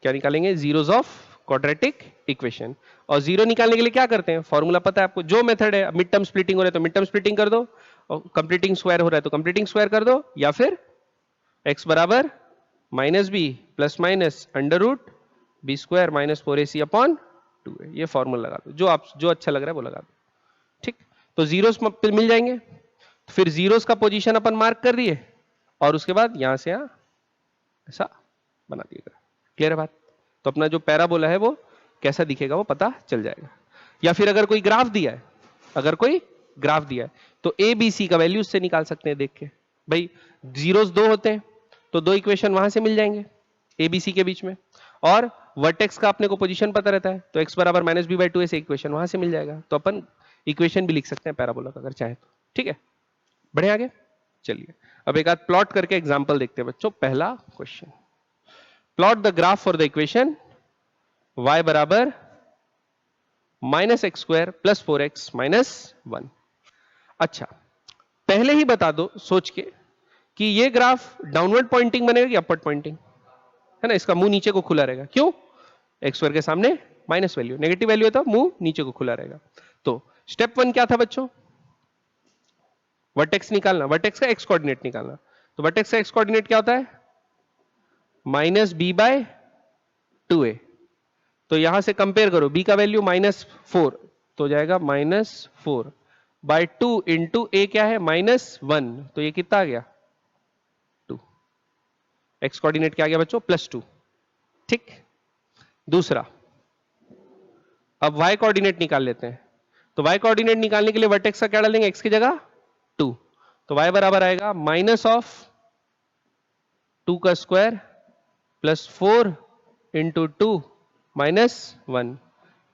क्या निकालेंगे, जीरोस ऑफ क्वाड्रेटिक इक्वेशन। और जीरो निकालने के लिए क्या करते हैं, फॉर्मूला पता है आपको, जो मेथड है, मिड टर्म स्प्लिटिंग हो रहा है तो मिड टर्म स्प्लिटिंग कर दो, और कंप्लीटिंग स्क्वायर हो रहा है तो कंप्लीटिंग स्क्वायर कर दो, या फिर x बराबर minus B plus minus under root B square minus four A C upon two है, ये फॉर्मूला लगा दो, जो आप जो अच्छा लग रहा है वो लगा दो। ठीक, तो जीरोस मिल जाएंगे, फिर जीरोस का पोजीशन अपन मार्क कर दिए, और उसके बाद यहां से यहां ऐसा बना दिएगा। क्लियर है बात। तो अपना जो पैराबोला है वो कैसा दिखेगा वो पता चल जाएगा। या फिर अगर कोई ग्राफ दिया है, अगर कोई ग्राफ दिया है तो ए बी सी का वैल्यू उससे निकाल सकते हैं देख के, भाई जीरोस दो होते हैं तो दो इक्वेशन वहां से मिल जाएंगे ए बी सी के बीच में, और वर्टेक्स का अपने को पोजीशन पता रहता है तो एक्स बराबर माइनस बी बाई टू ऐसे इक्वेशन वहां से मिल जाएगा, तो अपन इक्वेशन भी लिख सकते हैं पैराबोला का अगर चाहे तो। ठीक है, बढ़े आगे। चलिए अब एक आध प्लॉट करके एग्जांपल देखते हैं बच्चों। पहला question, plot the graph for the equation y बराबर minus x square plus four x minus one. अच्छा, पहले ही बता दो सोच के कि ये ग्राफ डाउनवर्ड पॉइंटिंग बनेगा कि अपवर्ड पॉइंटिंग, है ना, इसका मुंह नीचे को खुला रहेगा, क्यों, एक्स स्क्वायर के सामने माइनस वैल्यू, नेगेटिव वैल्यू है तो मुंह नीचे को खुला रहेगा। तो स्टेप वन क्या था बच्चों, वर्टेक्स निकालना, वर्टेक्स का एक्स कोऑर्डिनेट निकालना। तो वर्टेक्स का एक्स कोऑर्डिनेट क्या होता है, माइनस बी बाय टू ए। तो यहां से कंपेयर करो, बी का वैल्यू माइनस फोर तो जाएगा minus four by two into A क्या है माइनस वन, तो ये कितना आ गया टू। एक्स कोऑर्डिनेट क्या आ गया बच्चों, प्लस टू। ठीक, दूसरा, अब वाई कोऑर्डिनेट निकाल लेते हैं। तो वाई कोऑर्डिनेट निकालने के लिए वर्टेक्स का क्या डालेंगे, एक्स की जगह टू, तो वाई बराबर आएगा माइनस ऑफ टू का square plus four into two minus one,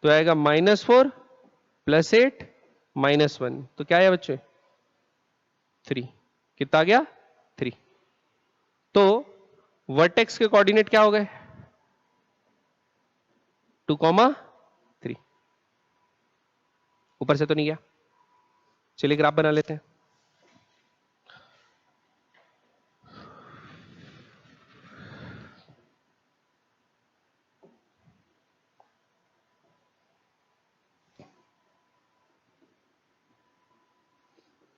तो आएगा minus four plus eight minus one, तो क्या है बच्चे, थ्री। कितना आ गया, थ्री। तो वर्टेक्स के कोऑर्डिनेट क्या हो गए, टू कॉमा थ्री। ऊपर से तो नहीं गया, चलिए ग्राफ बना लेते हैं।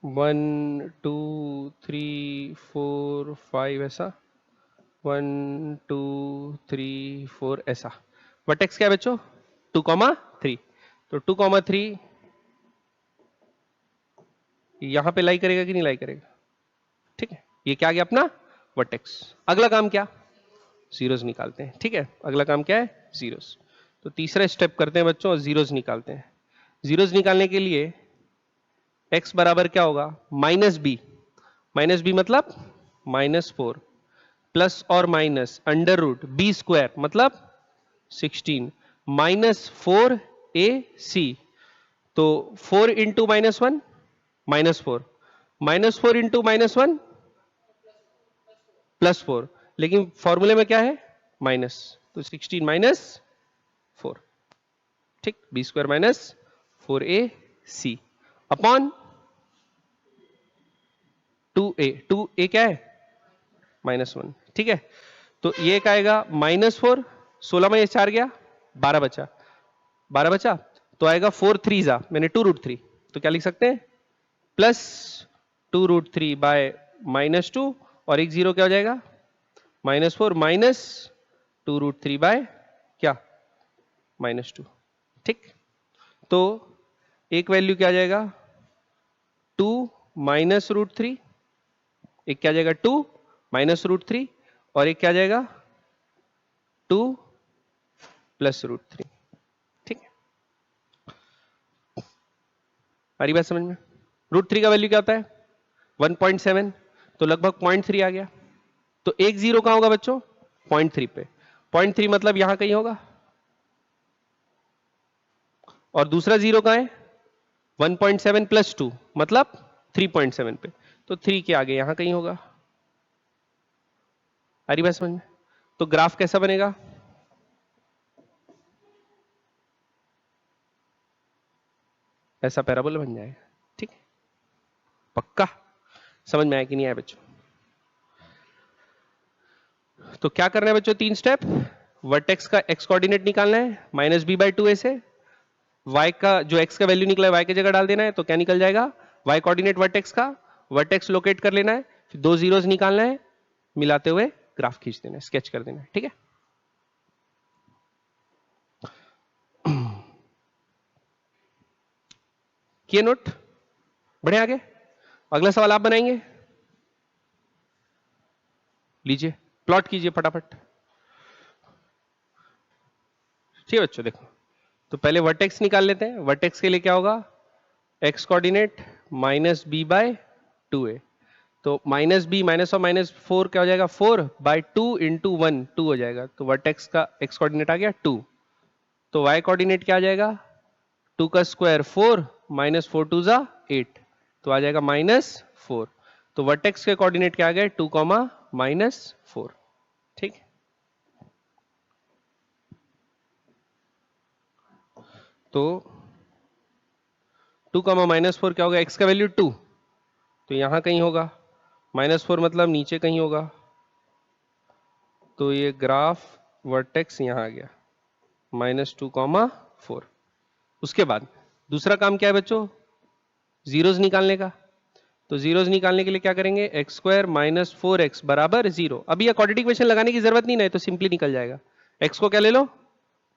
1 2 3 4 5 ऐसा, 1 2 3 4 ऐसा। वर्टेक्स क्या है बच्चों? 2,3। तो 2,3 यहां पे लाई करेगा कि नहीं लाई करेगा? ठीक है, ये क्या आ गया अपना वर्टेक्स। अगला काम क्या? जीरोस निकालते हैं। ठीक है, अगला काम क्या है? जीरोस। तो तीसरा स्टेप करते हैं बच्चों और जीरोस निकालते हैं। जीरोस निकालने के लिए x बराबर क्या होगा? Minus B. माइनस बी मतलब -4 प्लस और minus under root B square मतलब 16 -4ac। तो 4 इंटू -1 -4, -4 इंटू -1 +4, लेकिन फॉर्मूले में क्या है? माइनस, तो 16 -4। ठीक, B square -4ac upon 2a क्या है? -1। ठीक है, तो ये क्या आएगा? -4, 16 में ये 4 गया, 12 बचा, 12 बचा, तो आएगा 4 3 जा, मैंने 2√3, तो क्या लिख सकते हैं? प्लस 2√3 बाय -2, और एक जीरो क्या हो जाएगा? -4 माइनस 2√3 बाय क्या? -2। ठीक, तो एक वैल्यू क्या आ जाएगा? 2 -√3, एक क्या आ जाएगा? 2 -√3, और एक क्या आ जाएगा? 2 +√3। ठीक है, हमारी बात समझ में? √3 का वैल्यू क्या होता है? 1.7, तो लगभग 0.3 आ गया। तो एक जीरो कहां होगा बच्चों? 0.3 पे। 0.3 मतलब यहां कहीं होगा, और दूसरा जीरो कहां है? 1.7 प्लस 2 मतलब 3.7 पे, तो 3 के आगे यहां कहीं होगा। आ रही बात समझ में? तो ग्राफ कैसा बनेगा? ऐसा पैराबोला बन जाएगा। ठीक है, पक्का समझ में आया कि नहीं आया बच्चों? तो क्या करना है बच्चों? 3 स्टेप। वर्टेक्स का एक्स कोऑर्डिनेट निकालना है -b/2a से। y का जो x का वैल्यू निकला है y की जगह डाल देना है, तो क्या निकल जाएगा? y कोऑर्डिनेट वर्टेक्स का, वर्टेक्स लोकेट कर लेना है, फिर 2 जीरोस निकालना है, मिलाते हुए ग्राफ खींच देना है, स्केच कर देना है। ठीक है, किए नोट? बढ़े आगे? अगला सवाल आप बनाएंगे, लीजिए प्लॉट कीजिए फटाफट। ठीक है बच्चों, देखो तो पहले वर्टेक्स निकाल लेते हैं। वर्टेक्स के लिए क्या होगा? एक्स कोऑर्डिनेट -b/2a, तो -b माइनस और -4 क्या हो जाएगा? 4/2 इंटू 1 2 हो जाएगा, तो वर्टेक्स का एक्स कोऑर्डिनेट आ गया 2। तो y कोऑर्डिनेट क्या आ जाएगा? 2 का स्क्वायर 4 -4 2 जा 8, तो आ जाएगा -4। तो वर्टेक्स के कोऑर्डिनेट क्या आ गए? 2, -4। ठीक, तो 2, -4 क्या होगा? x का वैल्यू 2, तो यहां कहीं होगा। -4 मतलब नीचे कहीं होगा, तो ये ग्राफ वर्टेक्स यहां आ गया -2, 4। उसके बाद दूसरा काम क्या है बच्चों? जीरोस निकालने का। तो जीरोस निकालने के लिए क्या करेंगे? x² -4x बराबर 0। अभी यह क्वाड्रेटिक इक्वेशन लगाने की जरूरत नहीं ना, तो सिंपली निकल जाएगा। x को क्या ले लो?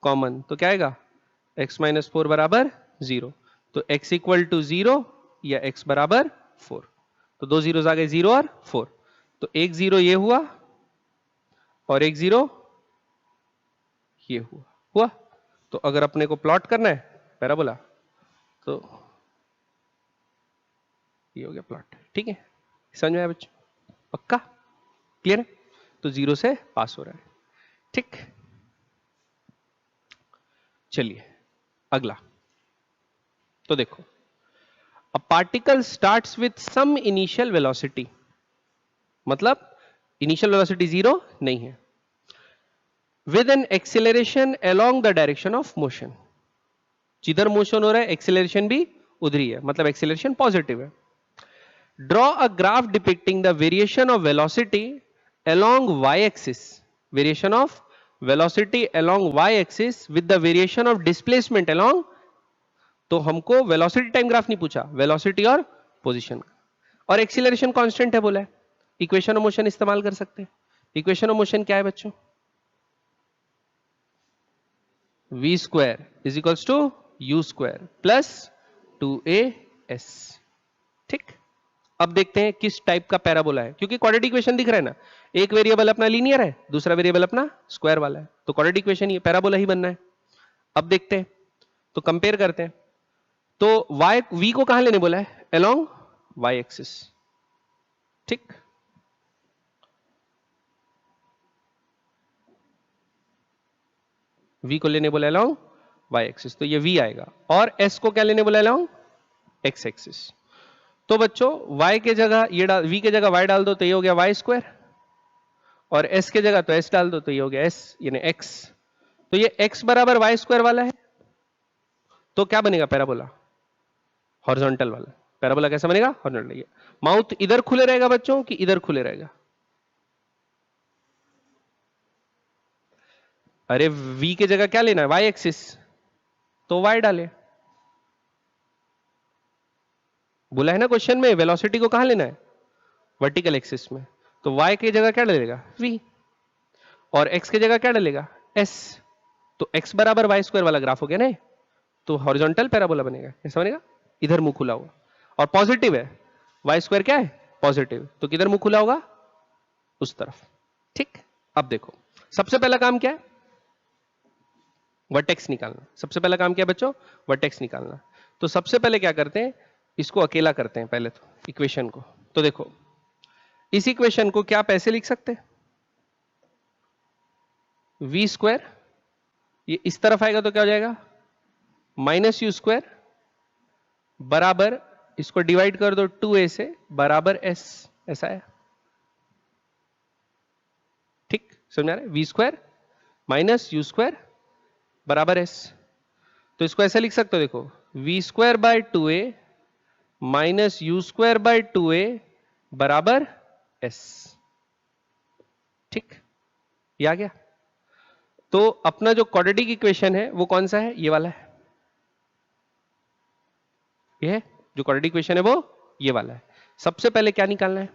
कॉमन, तो क्या आएगा? x -4 बराबर 0। तो x इक्वल टू 0 या x बराबर 4। तो दो जीरोस आ गए, 0 और 4। तो एक जीरो ये हुआ और एक जीरो ये हुआ। तो अगर अपने को प्लॉट करना है पैराबोला, तो ये हो गया प्लॉट। ठीक है, समझ में आया बच्चों? पक्का क्लियर है? तो 0 से पास हो रहा है। ठीक, चलिए अगला। तो देखो, a particle starts with some initial velocity, मतलब इनिशियल वेलोसिटी 0 नहीं है, with an acceleration along the direction of motion. जिधर मोशन हो रहा है एक्सेलरेशन भी उधर ही है, मतलब एक्सेलरेशन पॉजिटिव है। Draw a graph depicting the variation of velocity along y-axis, variation of velocity along y-axis with the variation of displacement along। तो हमको वेलोसिटी टाइम ग्राफ नहीं पूछा, वेलोसिटी और पोजीशन। और एक्सीलरेशन कांस्टेंट है बोला है, इक्वेशन ऑफ मोशन इस्तेमाल कर सकते हैं। इक्वेशन ऑफ मोशन क्या है बच्चों? v square is equals to u square plus 2as। ठीक, अब देखते हैं किस टाइप का पैराबोला है, क्योंकि क्वाड्रेटिक इक्वेशन दिख रहा है ना, एक वेरिएबल अपना लीनियर है, दूसरा वेरिएबल अपना स्क्वायर वाला है, तो क्वाड्रेटिक इक्वेशन ये पैराबोला ही बनना है। अब देखते हैं, तो कंपेयर करते हैं। तो y v को कहां लेने बोला है? Along y axis. ठीक, v को लेने बोला अलोंग y एक्सिस, तो ये v आएगा, और s को क्या लेने बोला अलोंग x एक्सिस। तो बच्चों y के जगह ये डाल, v के जगह y डाल दो तो ये हो गया y स्क्वायर, और s के जगह तो s डाल दो तो ये हो गया s यानी x। तो ये x बराबर y स्क्वायर वाला है, तो क्या बनेगा पैराबोला? हॉरिजॉन्टल वाला। पैराबोला कैसा बनेगा? हॉरिजॉन्टल। ये माउथ इधर खुले रहेगा बच्चों कि इधर खुले रहेगा? अरे v के जगह क्या लेना है? y एक्सिस, तो y डाले। बोला है ना क्वेश्चन में वेलोसिटी को कहां लेना है? वर्टिकल एक्सिस में, तो y की जगह क्या डालेगा? v, और x की जगह क्या डालेगा? s। तो x बराबर y स्क्वायर वाला ग्राफ हो गया ना, तो हॉरिजॉन्टल पैराबोला बनेगा। कैसा बनेगा? इधर मुंह खुला होगा, और पॉजिटिव है, y स्क्वायर क्या है? पॉजिटिव, तो किधर मुंह खुला होगा? उस तरफ। ठीक, अब देखो सबसे पहला काम क्या है? वर्टेक्स निकालना। सबसे पहला काम क्या है बच्चों? वर्टेक्स निकालना। तो सबसे पहले क्या करते हैं, इसको अकेला करते हैं पहले तो, इक्वेशन को। तो देखो इस इक्वेशन को क्या आप ऐसे लिख सकते हैं? v स्क्वायर, ये इस तरफ आएगा तो क्या हो जाएगा? माइनस यू स्क्वायर बराबर, इसको डिवाइड कर दो 2a से, बराबर s। ऐसा है, ठीक समझ आ रहा है? v square minus you square बराबर s। तो इसको ऐसे लिख सकते हो, देखो v square by 2a minus you square by 2a बराबर s। ठीक, ये आ गया। तो अपना जो क्वाड्रेटिक इक्वेशन है वो कौन सा है? ये वाला है। ये है जो क्वाड्रेटिक इक्वेशन है, वो ये वाला है। सबसे पहले क्या निकालना है?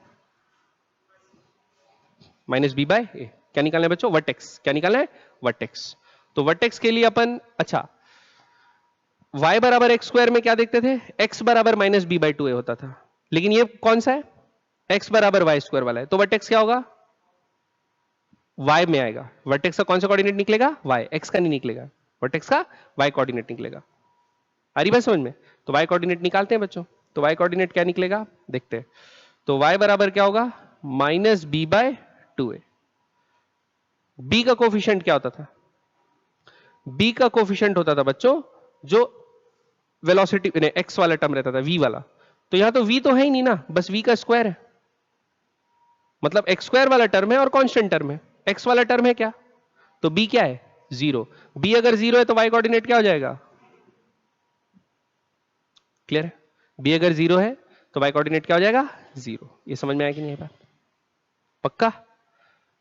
माइनस बी बाय ए। क्या निकालना है बच्चों? वर्टेक्स। क्या निकालना है? वर्टेक्स। तो वर्टेक्स के लिए अपन, अच्छा y बराबर एक्स स्क्वायर में क्या देखते थे? x बराबर माइनस बी बाई 2a होता था, लेकिन ये कौन सा है? x बराबर वाई स्क्वायर वाला है, तो वर्टेक्स क्या होगा? y में आएगा। वर्टेक्स का कौन सा कोऑर्डिनेट निकलेगा? y। x का नहीं निकलेगा, वर्टेक्स का y कोऑर्डिनेट निकलेगा। आ रही बात समझ में? तो y कोऑर्डिनेट निकालते हैं बच्चों। तो y कोऑर्डिनेट क्या निकलेगा देखते हैं। तो y बराबर क्या होगा? Minus B by 2a। b का कोफिशिएंट क्या होता था? b का कोफिशिएंट होता था बच्चों जो वेलोसिटी x वाला टर्म रहता था, v वाला। तो यहां तो v तो है ही नहीं ना, बस v का स्क्वायर है, मतलब x स्क्वायर वाला टर्म है और कांस्टेंट टर्म है। x वाला टर्म है क्या? तो b क्या है? 0। b अगर 0 है तो y कोऑर्डिनेट क्या हो जाएगा? क्लियर है? b अगर 0 है तो y कोऑर्डिनेट क्या हो जाएगा? 0। ये समझ में आया कि नहीं बात? पक्का?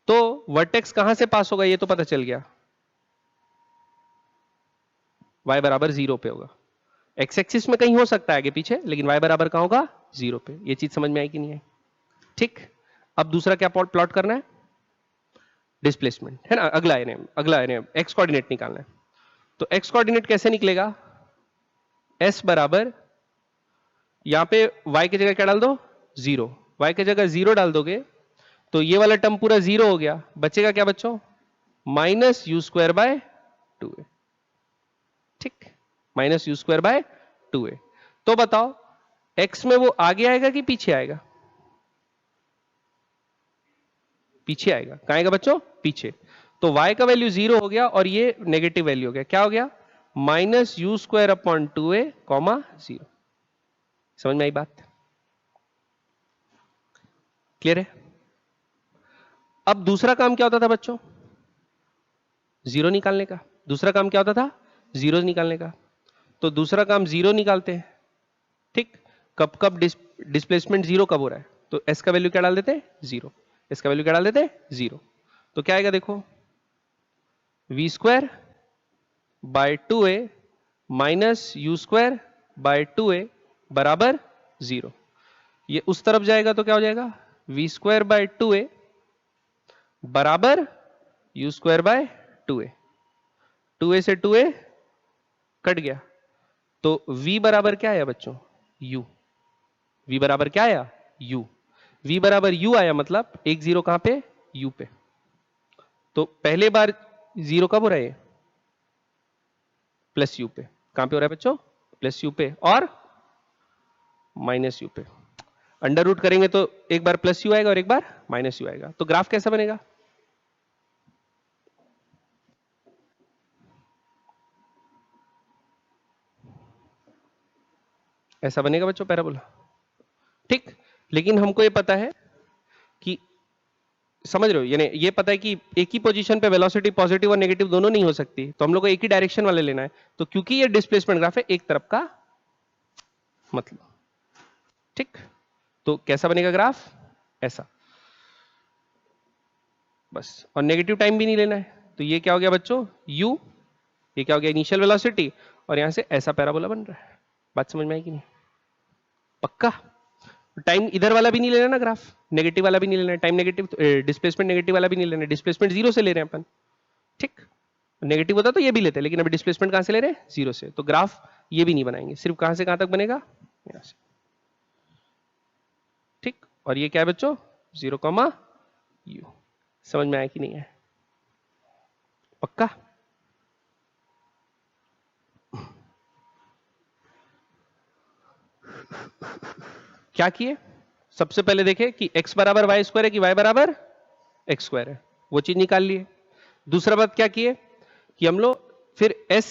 तो वर्टेक्स कहां से पास होगा ये तो पता चल गया, y बराबर 0 पे होगा। x एक्सिस में कहीं हो सकता है आगे पीछे, लेकिन y बराबर कहां होगा? 0 पे। ये चीज समझ में आई कि नहीं आई? ठीक, अब दूसरा क्या प्लॉट करना है? डिस्प्लेसमेंट है ना, अगला है एक्स कोऑर्डिनेट निकालना है। तो एक्स कोऑर्डिनेट कैसे निकलेगा? s बराबर, यहां पे y की जगह क्या डाल दो? 0। y की जगह 0 डाल दोगे तो ये वाला टर्म पूरा 0 हो गया, बचेगा क्या बच्चों? Minus you square by 2a। ठीक, minus you square by 2a। तो बताओ x में वो आगे आएगा कि पीछे आएगा? पीछे आएगा। कहां आएगा बच्चों? पीछे। तो y का वैल्यू 0 हो गया और ये नेगेटिव वैल्यू हो गया। क्या हो गया? Minus you square upon 2a comma 0। समझ में आई बात? क्लियर है? अब दूसरा काम क्या होता था बच्चों? जीरो निकालने का। दूसरा काम क्या होता था? जीरो निकालने का। तो दूसरा काम जीरो निकालते हैं। ठीक, कब कब डिस्प्लेसमेंट जीरो कब हो रहा है? तो s का वैल्यू क्या डाल देते हैं? 0। s का वैल्यू क्या डाल देते हैं? 0। तो क्या आएगा देखो, v square by 2a minus you square by 2a बराबर 0। ये उस तरफ जाएगा तो क्या हो जाएगा, वी स्क्वायर बाय 2a बराबर you square by 2a। 2a से 2a कट गया, तो v बराबर क्या आया बच्चों, u। v बराबर क्या आया, u। v बराबर u आया, मतलब एक जीरो कहां पे, u पे। तो पहले बार जीरो कब हो रहा है, प्लस u पे। कहां पे हो रहा है बच्चों, प्लस u पे और माइनस u पे। अंडर रूट करेंगे तो एक बार प्लस u आएगा और एक बार माइनस u आएगा। तो ग्राफ कैसा बनेगा, ऐसा बनेगा बच्चों पैराबोला, ठीक। लेकिन हमको ये पता है कि, समझ रहे हो, यानी ये पता है कि एक ही पोजीशन पे वेलोसिटी पॉजिटिव और नेगेटिव दोनों नहीं हो सकती, तो हम लोग को एक ही डायरेक्शन वाले लेना है। तो क्योंकि ये डिस्प्लेसमेंट ग्राफ है, एक तरफ का मतलब, ठीक। तो कैसा बनेगा ग्राफ, ऐसा बस। और नेगेटिव टाइम भी नहीं लेना है, तो ये क्या हो गया बच्चों, u, ये क्या हो गया इनिशियल वेलोसिटी, और यहां से ऐसा पैराबोला बन रहा है। बात समझ में आई कि नहीं, पक्का। टाइम इधर वाला भी नहीं लेना ना, ग्राफ नेगेटिव वाला भी नहीं लेना है, टाइम नेगेटिव, डिस्प्लेसमेंट नेगेटिव वाला भी नहीं लेना है, डिस्प्लेसमेंट जीरो से ले रहे हैं अपन, ठीक। नेगेटिव होता तो ये भी लेते हैं, लेकिन अभी डिस्प्लेसमेंट कहां से ले रहे हैं, जीरो से। तो ग्राफ ये भी नहीं बनाएंगे, सिर्फ कहां से कहां तक बनेगा, यहां से, ठीक। और ये क्या है बच्चों, 0, u। समझ में आया कि नहीं है, पक्का। क्या किए, सबसे पहले देखे कि x बराबर वाई स्क्वायर है कि y बराबर एक्स स्क्वायर है, वो चीज निकाल लिए। दूसरा बात क्या किए कि हम लोग फिर s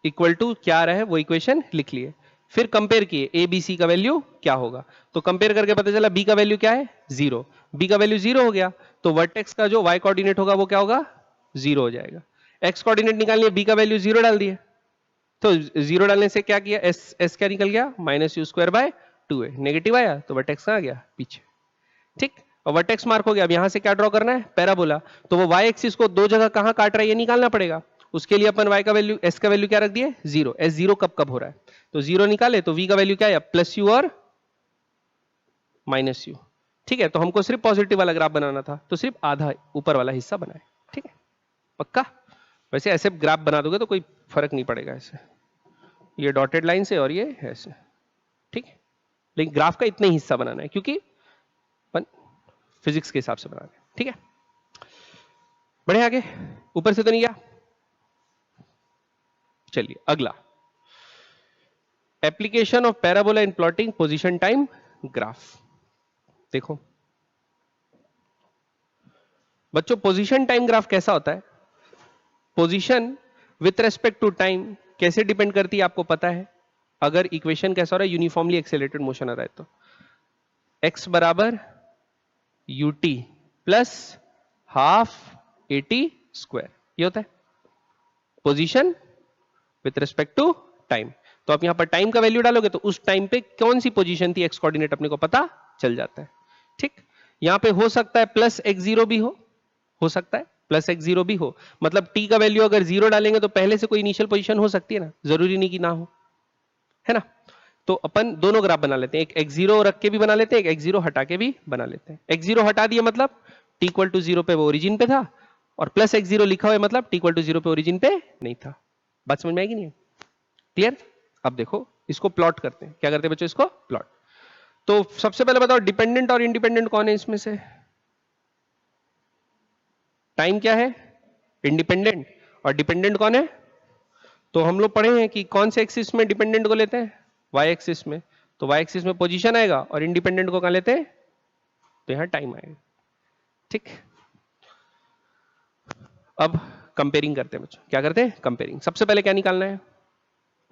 इक्वल टू क्या आ रहा है वो इक्वेशन लिख लिए, फिर कंपेयर किए a b c का वैल्यू क्या होगा। तो कंपेयर करके पता चला b का वैल्यू क्या है, 0। b का वैल्यू 0 हो गया, तो वर्टेक्स का जो y कोऑर्डिनेट होगा वो क्या होगा, 0 हो जाएगा। x कोऑर्डिनेट निकाल लिया, b का वैल्यू 0 डाल दिया, तो 0 डालने से क्या किया, s क्या निकल गया, minus you square by 2a। Negative आया तो वर्टेक्स कहां गया, पीछे, ठीक। और वर्टेक्स मार्क हो गया। अब यहां से क्या ड्रॉ करना है, पैराबोला। तो वो y एक्सिस को दो जगह कहां काट रहा है ये निकालना पड़ेगा। उसके लिए अपन y का वैल्यू, s का वैल्यू क्या रख दिए, 0। s 0 कब कब हो रहा है, तो 0 निकाले तो v का वैल्यू क्या है, प्लस यू और माइनस यू, ठीक है। तो हमको सिर्फ पॉजिटिव वाला ग्राफ बनाना था, तो सिर्फ आधा ऊपर वाला हिस्सा बनाए, ठीक है, पक्का। वैसे ऐसे ग्राफ बना दोगे तो कोई फर्क नहीं पड़ेगा, ऐसे ये डॉटेड लाइन से और ये ऐसे, ठीक है। लेकिन ग्राफ का इतना ही हिस्सा बनाना है, क्योंकि अपन फिजिक्स के हिसाब से बना रहे हैं, ठीक है। बढ़े आगे, ऊपर से तो नहीं गया। चलिए अगला, application of parabola in plotting position time graph. देखो बच्चों, पोजीशन टाइम ग्राफ कैसा होता है, position with respect to time कैसे डिपेंड करती है आपको पता है। अगर इक्वेशन कैसा हो रहा है, यूनिफॉर्मली एक्सेलरेटेड मोशन आ रहा है, तो x बराबर ut plus half at square, ये होता है position with respect to time. तो आप यहां पर टाइम का वैल्यू डालोगे तो उस टाइम पे कौन सी पोजीशन थी, एक्स कोऑर्डिनेट अपने को पता चल जाता है, ठीक। यहां पे हो सकता है प्लस x0 भी हो सकता है प्लस x0 भी हो, मतलब t का वैल्यू अगर 0 डालेंगे तो पहले से कोई इनिशियल पोजीशन हो सकती है ना, जरूरी नहीं कि ना हो, है ना। तो अपन दोनों ग्राफ बना लेते हैं, एक x0 रख के भी बना लेते हैं, एक x0 हटा के भी बना लेते हैं। x0 हटा दिया मतलब t इक्वल टू 0 पे वो ओरिजिन पे था, और प्लस x0 लिखा हुआ है मतलब t इक्वल टू 0 पे ओरिजिन पे नहीं था। बात समझ में आएगी नहीं, क्लियर। अब देखो इसको प्लॉट करते हैं, क्या करते हैं बच्चों, इसको प्लॉट। तो सबसे पहले बताओ डिपेंडेंट और इंडिपेंडेंट कौन है इसमें से, टाइम क्या है, इंडिपेंडेंट, और डिपेंडेंट कौन है। तो हम लोग पढ़े हैं कि कौन से एक्सिस में डिपेंडेंट को लेते हैं, वाई एक्सिस में। तो वाई एक्सिस में पोजीशन आएगा और इंडिपेंडेंट को कहां लेते हैं, तो यहां टाइम आएगा, ठीक। अब कंपेयरिंग करते हैं बच्चों, क्या करते हैं कंपेयरिंग। सबसे पहले क्या निकालना है,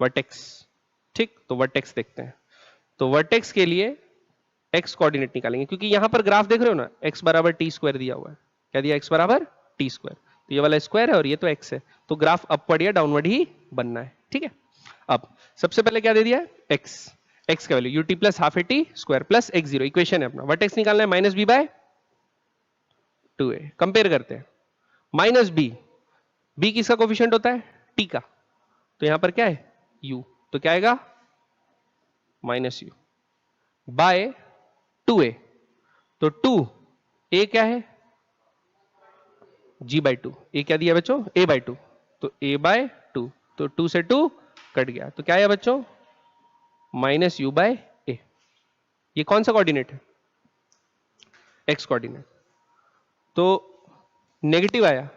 वर्टेक्स, ठीक। तो वर्टेक्स देखते हैं, तो वर्टेक्स के लिए एक्स कोऑर्डिनेट निकालेंगे, क्योंकि यहां पर ग्राफ देख रहे हो ना, एक्स बराबर टी स्क्वायर दिया हुआ है, क्या दिया, एक्स बराबर टी स्क्वायर। तो ये वाला स्क्वायर है और ये तो एक्स है, तो ग्राफ अपवर्ड या डाउनवर्ड ही बनना है, ठीक है। अब सबसे पहले क्या दे दिया है, एक्स, एक्स का value UT plus half A T square plus x zero, equation है अपना। वर्टेक्स निकालना है minus B by 2a। Compare करते हैं, माइनस बी, बी किसका कोफिशिएंट होता है, टी का, तो यहां पर क्या है u, तो क्या आएगा माइनस यू बाय 2a, तो 2a क्या है, g/2, a क्या दिया बच्चों, a/2, तो a/2, तो 2 से 2 कट गया, तो क्या है बच्चों, -u/a। ये कौन सा कोऑर्डिनेट है, x कोऑर्डिनेट, तो नेगेटिव आया,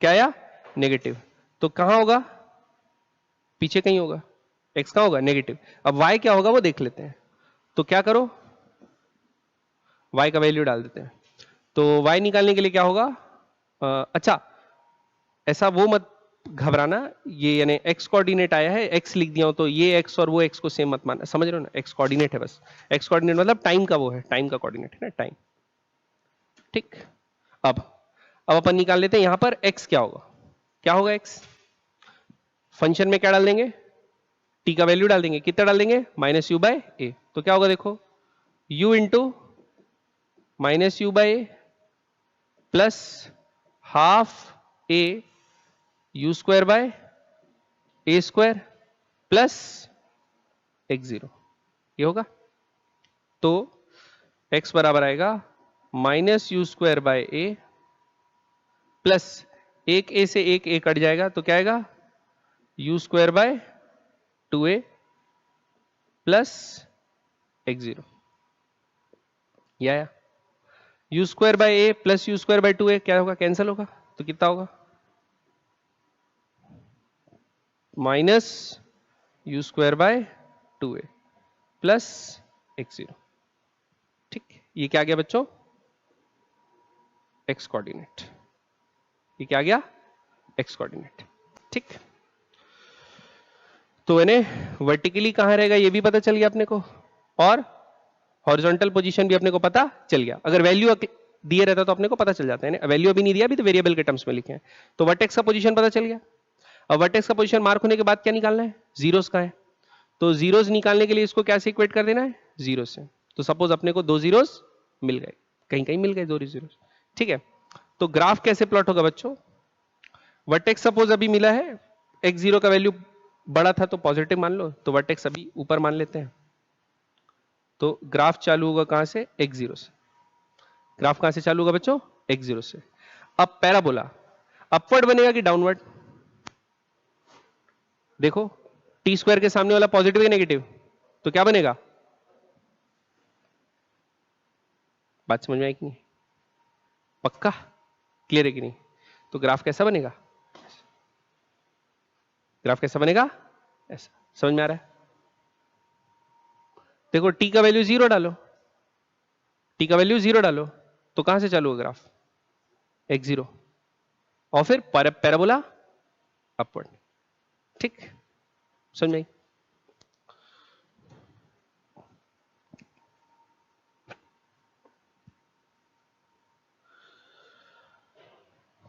क्या आया, नेगेटिव, तो कहां होगा, पीछे कहीं होगा, x कहां होगा, नेगेटिव। अब y क्या होगा वो देख लेते हैं, तो क्या करो, y का वैल्यू डाल देते हैं, तो y निकालने के लिए क्या होगा, अच्छा ऐसा वो मत घबराना, ये यानी x कोऑर्डिनेट आया है, x लिख दिया हो तो ये x और वो x को सेम मत मानना, समझ रहे हो ना, x कोऑर्डिनेट है बस, x कोऑर्डिनेट मतलब टाइम का वो है, टाइम का कोऑर्डिनेट है ना, टाइम, ठीक। अब अपन निकाल लेते हैं यहां पर x क्या होगा, क्या होगा x, फंक्शन में क्या डाल देंगे, t का वैल्यू डाल देंगे, कितना डाल देंगे, -u/a, तो क्या होगा देखो, u into -u/a plus half a u² plus x0, ये होगा, तो x बराबर आएगा -u² प्लस एक a से एक a कट जाएगा, तो क्या आएगा, u² प्लस x0, ये आया, u² प्लस u² क्या होगा, कैंसिल होगा, तो कितना होगा, -u² प्लस x0, ठीक, ये क्या आ गया बच्चों, x कोऑर्डिनेट, ये क्या आ गया, x कोऑर्डिनेट, ठीक। तो इन्हें वर्टिकली कहां रहेगा ये भी पता चल गया अपने को, और हॉरिजॉन्टल पोजीशन भी अपने को पता चल गया, अगर वैल्यू दिए रहता तो अपने को पता चल जाता है, वैल्यू अभी नहीं दिया, अभी तो वेरिएबल के टर्म्स में लिखे हैं, तो वर्टेक्स का पोजीशन पता चल गया। अब वर्टेक्स का पोजीशन मार्क होने के बाद क्या निकालना है, जीरोस का है, तो जीरोस निकालने के लिए इसको कैसे इक्वेट कर देना है, जीरो से, तो सपोज अपने को 2 जीरोस मिल गए, कहीं कहीं मिल गए 2 जीरोस, ठीक है। तो ग्राफ कैसे प्लॉट होगा बच्चों, वर्टेक्स सपोज अभी मिला है, x0 का वैल्यू बड़ा था तो पॉजिटिव मान लो, तो वर्टेक्स अभी ऊपर मान लेते हैं, तो ग्राफ चालू होगा कहां से, x0 से, ग्राफ कहां से चालू होगा बच्चों, x0 से। अब पैराबोला अपवर्ड बनेगा कि डाउनवर्ड, देखो t² के सामने वाला पॉजिटिव है नेगेटिव, तो क्या बनेगा, बात समझ में आई कि नहीं, पक्का क्लियर है कि नहीं, तो ग्राफ कैसा बनेगा, ग्राफ कैसा बनेगा, ऐसा, समझ में आ रहा है, देखो t का वैल्यू 0 डालो, t का वैल्यू 0 डालो, तो कहां से चालू होगा ग्राफ, x0, और फिर पैराबोला अपवर्ड, ठीक, समझ में आई।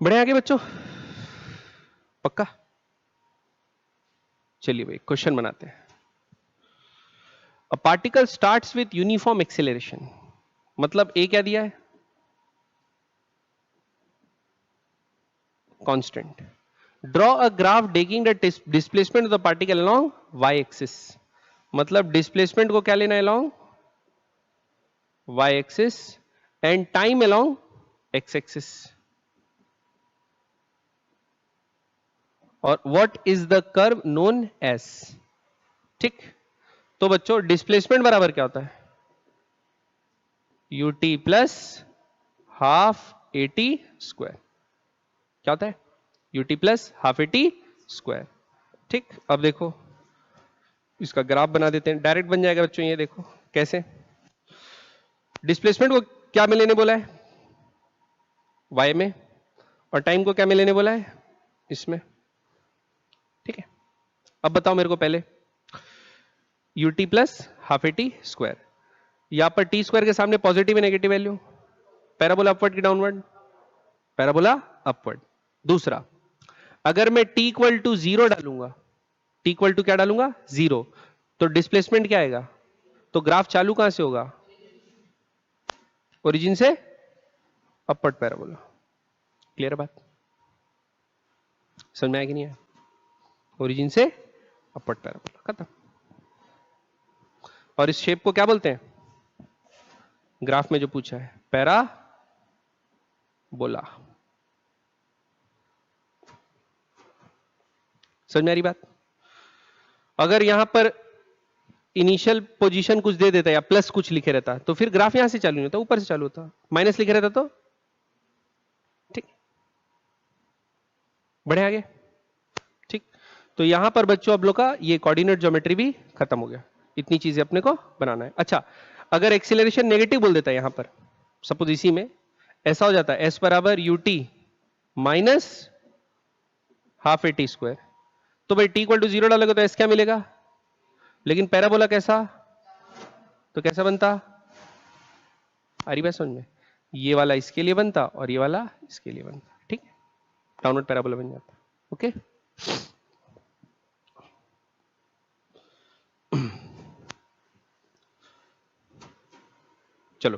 बढ़े आगे बच्चों, पक्का, चलिए भाई क्वेश्चन बनाते हैं। A particle starts with uniform acceleration, मतलब ए क्या दिया है, constant, draw a graph taking the displacement of the particle along y axis, मतलब डिस्प्लेसमेंट को क्या लेना है along y axis and time along x axis, और what is the curve known as, ठीक। तो बच्चों डिस्प्लेसमेंट बराबर क्या होता है, ut प्लस हाफ at², क्या होता है, ut प्लस हाफ at², ठीक। अब देखो इसका ग्राफ बना देते हैं, डायरेक्ट बन जाएगा बच्चों, ये देखो कैसे, डिस्प्लेसमेंट को क्या में लेने बोला है, y में, और टाइम को क्या में लेने बोला है, इसमें, ठीक है। अब बताओ मेरे को पहले, ut प्लस हाफ at², यहां पर t² के सामने पॉजिटिव है नेगेटिव वैल्यू, पैराबोला अपवर्ड की डाउनवर्ड, पैराबोला अपवर्ड। दूसरा, अगर मैं t इक्वल टू 0 डालूंगा, t इक्वल टू क्या डालूंगा, 0, तो डिस्प्लेसमेंट क्या आएगा, तो ग्राफ चालू कहां से होगा, ओरिजिन से अपवर्ड पैराबोला, क्लियर बात, समझ में आया कि नहीं आया, ओरिजिन से अपवर्ड पैराबोला, खत्म। और इस शेप को क्या बोलते हैं, ग्राफ में जो पूछा है पैरा बोला। समझ में आ रही बात? अगर यहां पर इनिशियल पोजीशन कुछ दे देता या प्लस कुछ लिखे रहता तो फिर ग्राफ यहां से चालू नहीं होता, ऊपर से चालू होता। माइनस लिखे रहता तो ठीक, बढ़े आगे। ठीक, तो यहां पर बच्चों अब लोग का ये कोऑर्डिनेट ज्योमेट्री भी खत्म हो गया। इतनी चीजें अपने को बनाना है। अच्छा, अगर एक्सीलरेशन नेगेटिव बोल देता है यहां पर, सपोज इसी में ऐसा हो जाता है एस बराबर UT minus half A T square, तो भाई टी इक्वल टू 0 डालोगे तो एस क्या मिलेगा? लेकिन पैराबोला कैसा, तो कैसा बनता? आ रही बात समझ में? ये वाला इसके लिए बनता और ये वाला इसके लिए बनता। ठीक, डाउनवर्ड पैराबोला बन जाता। ओके, चलो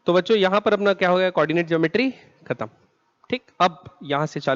तो बच्चों यहां पर अपना क्या हो गया, कोऑर्डिनेट ज्योमेट्री खत्म। ठीक, अब यहां से चालू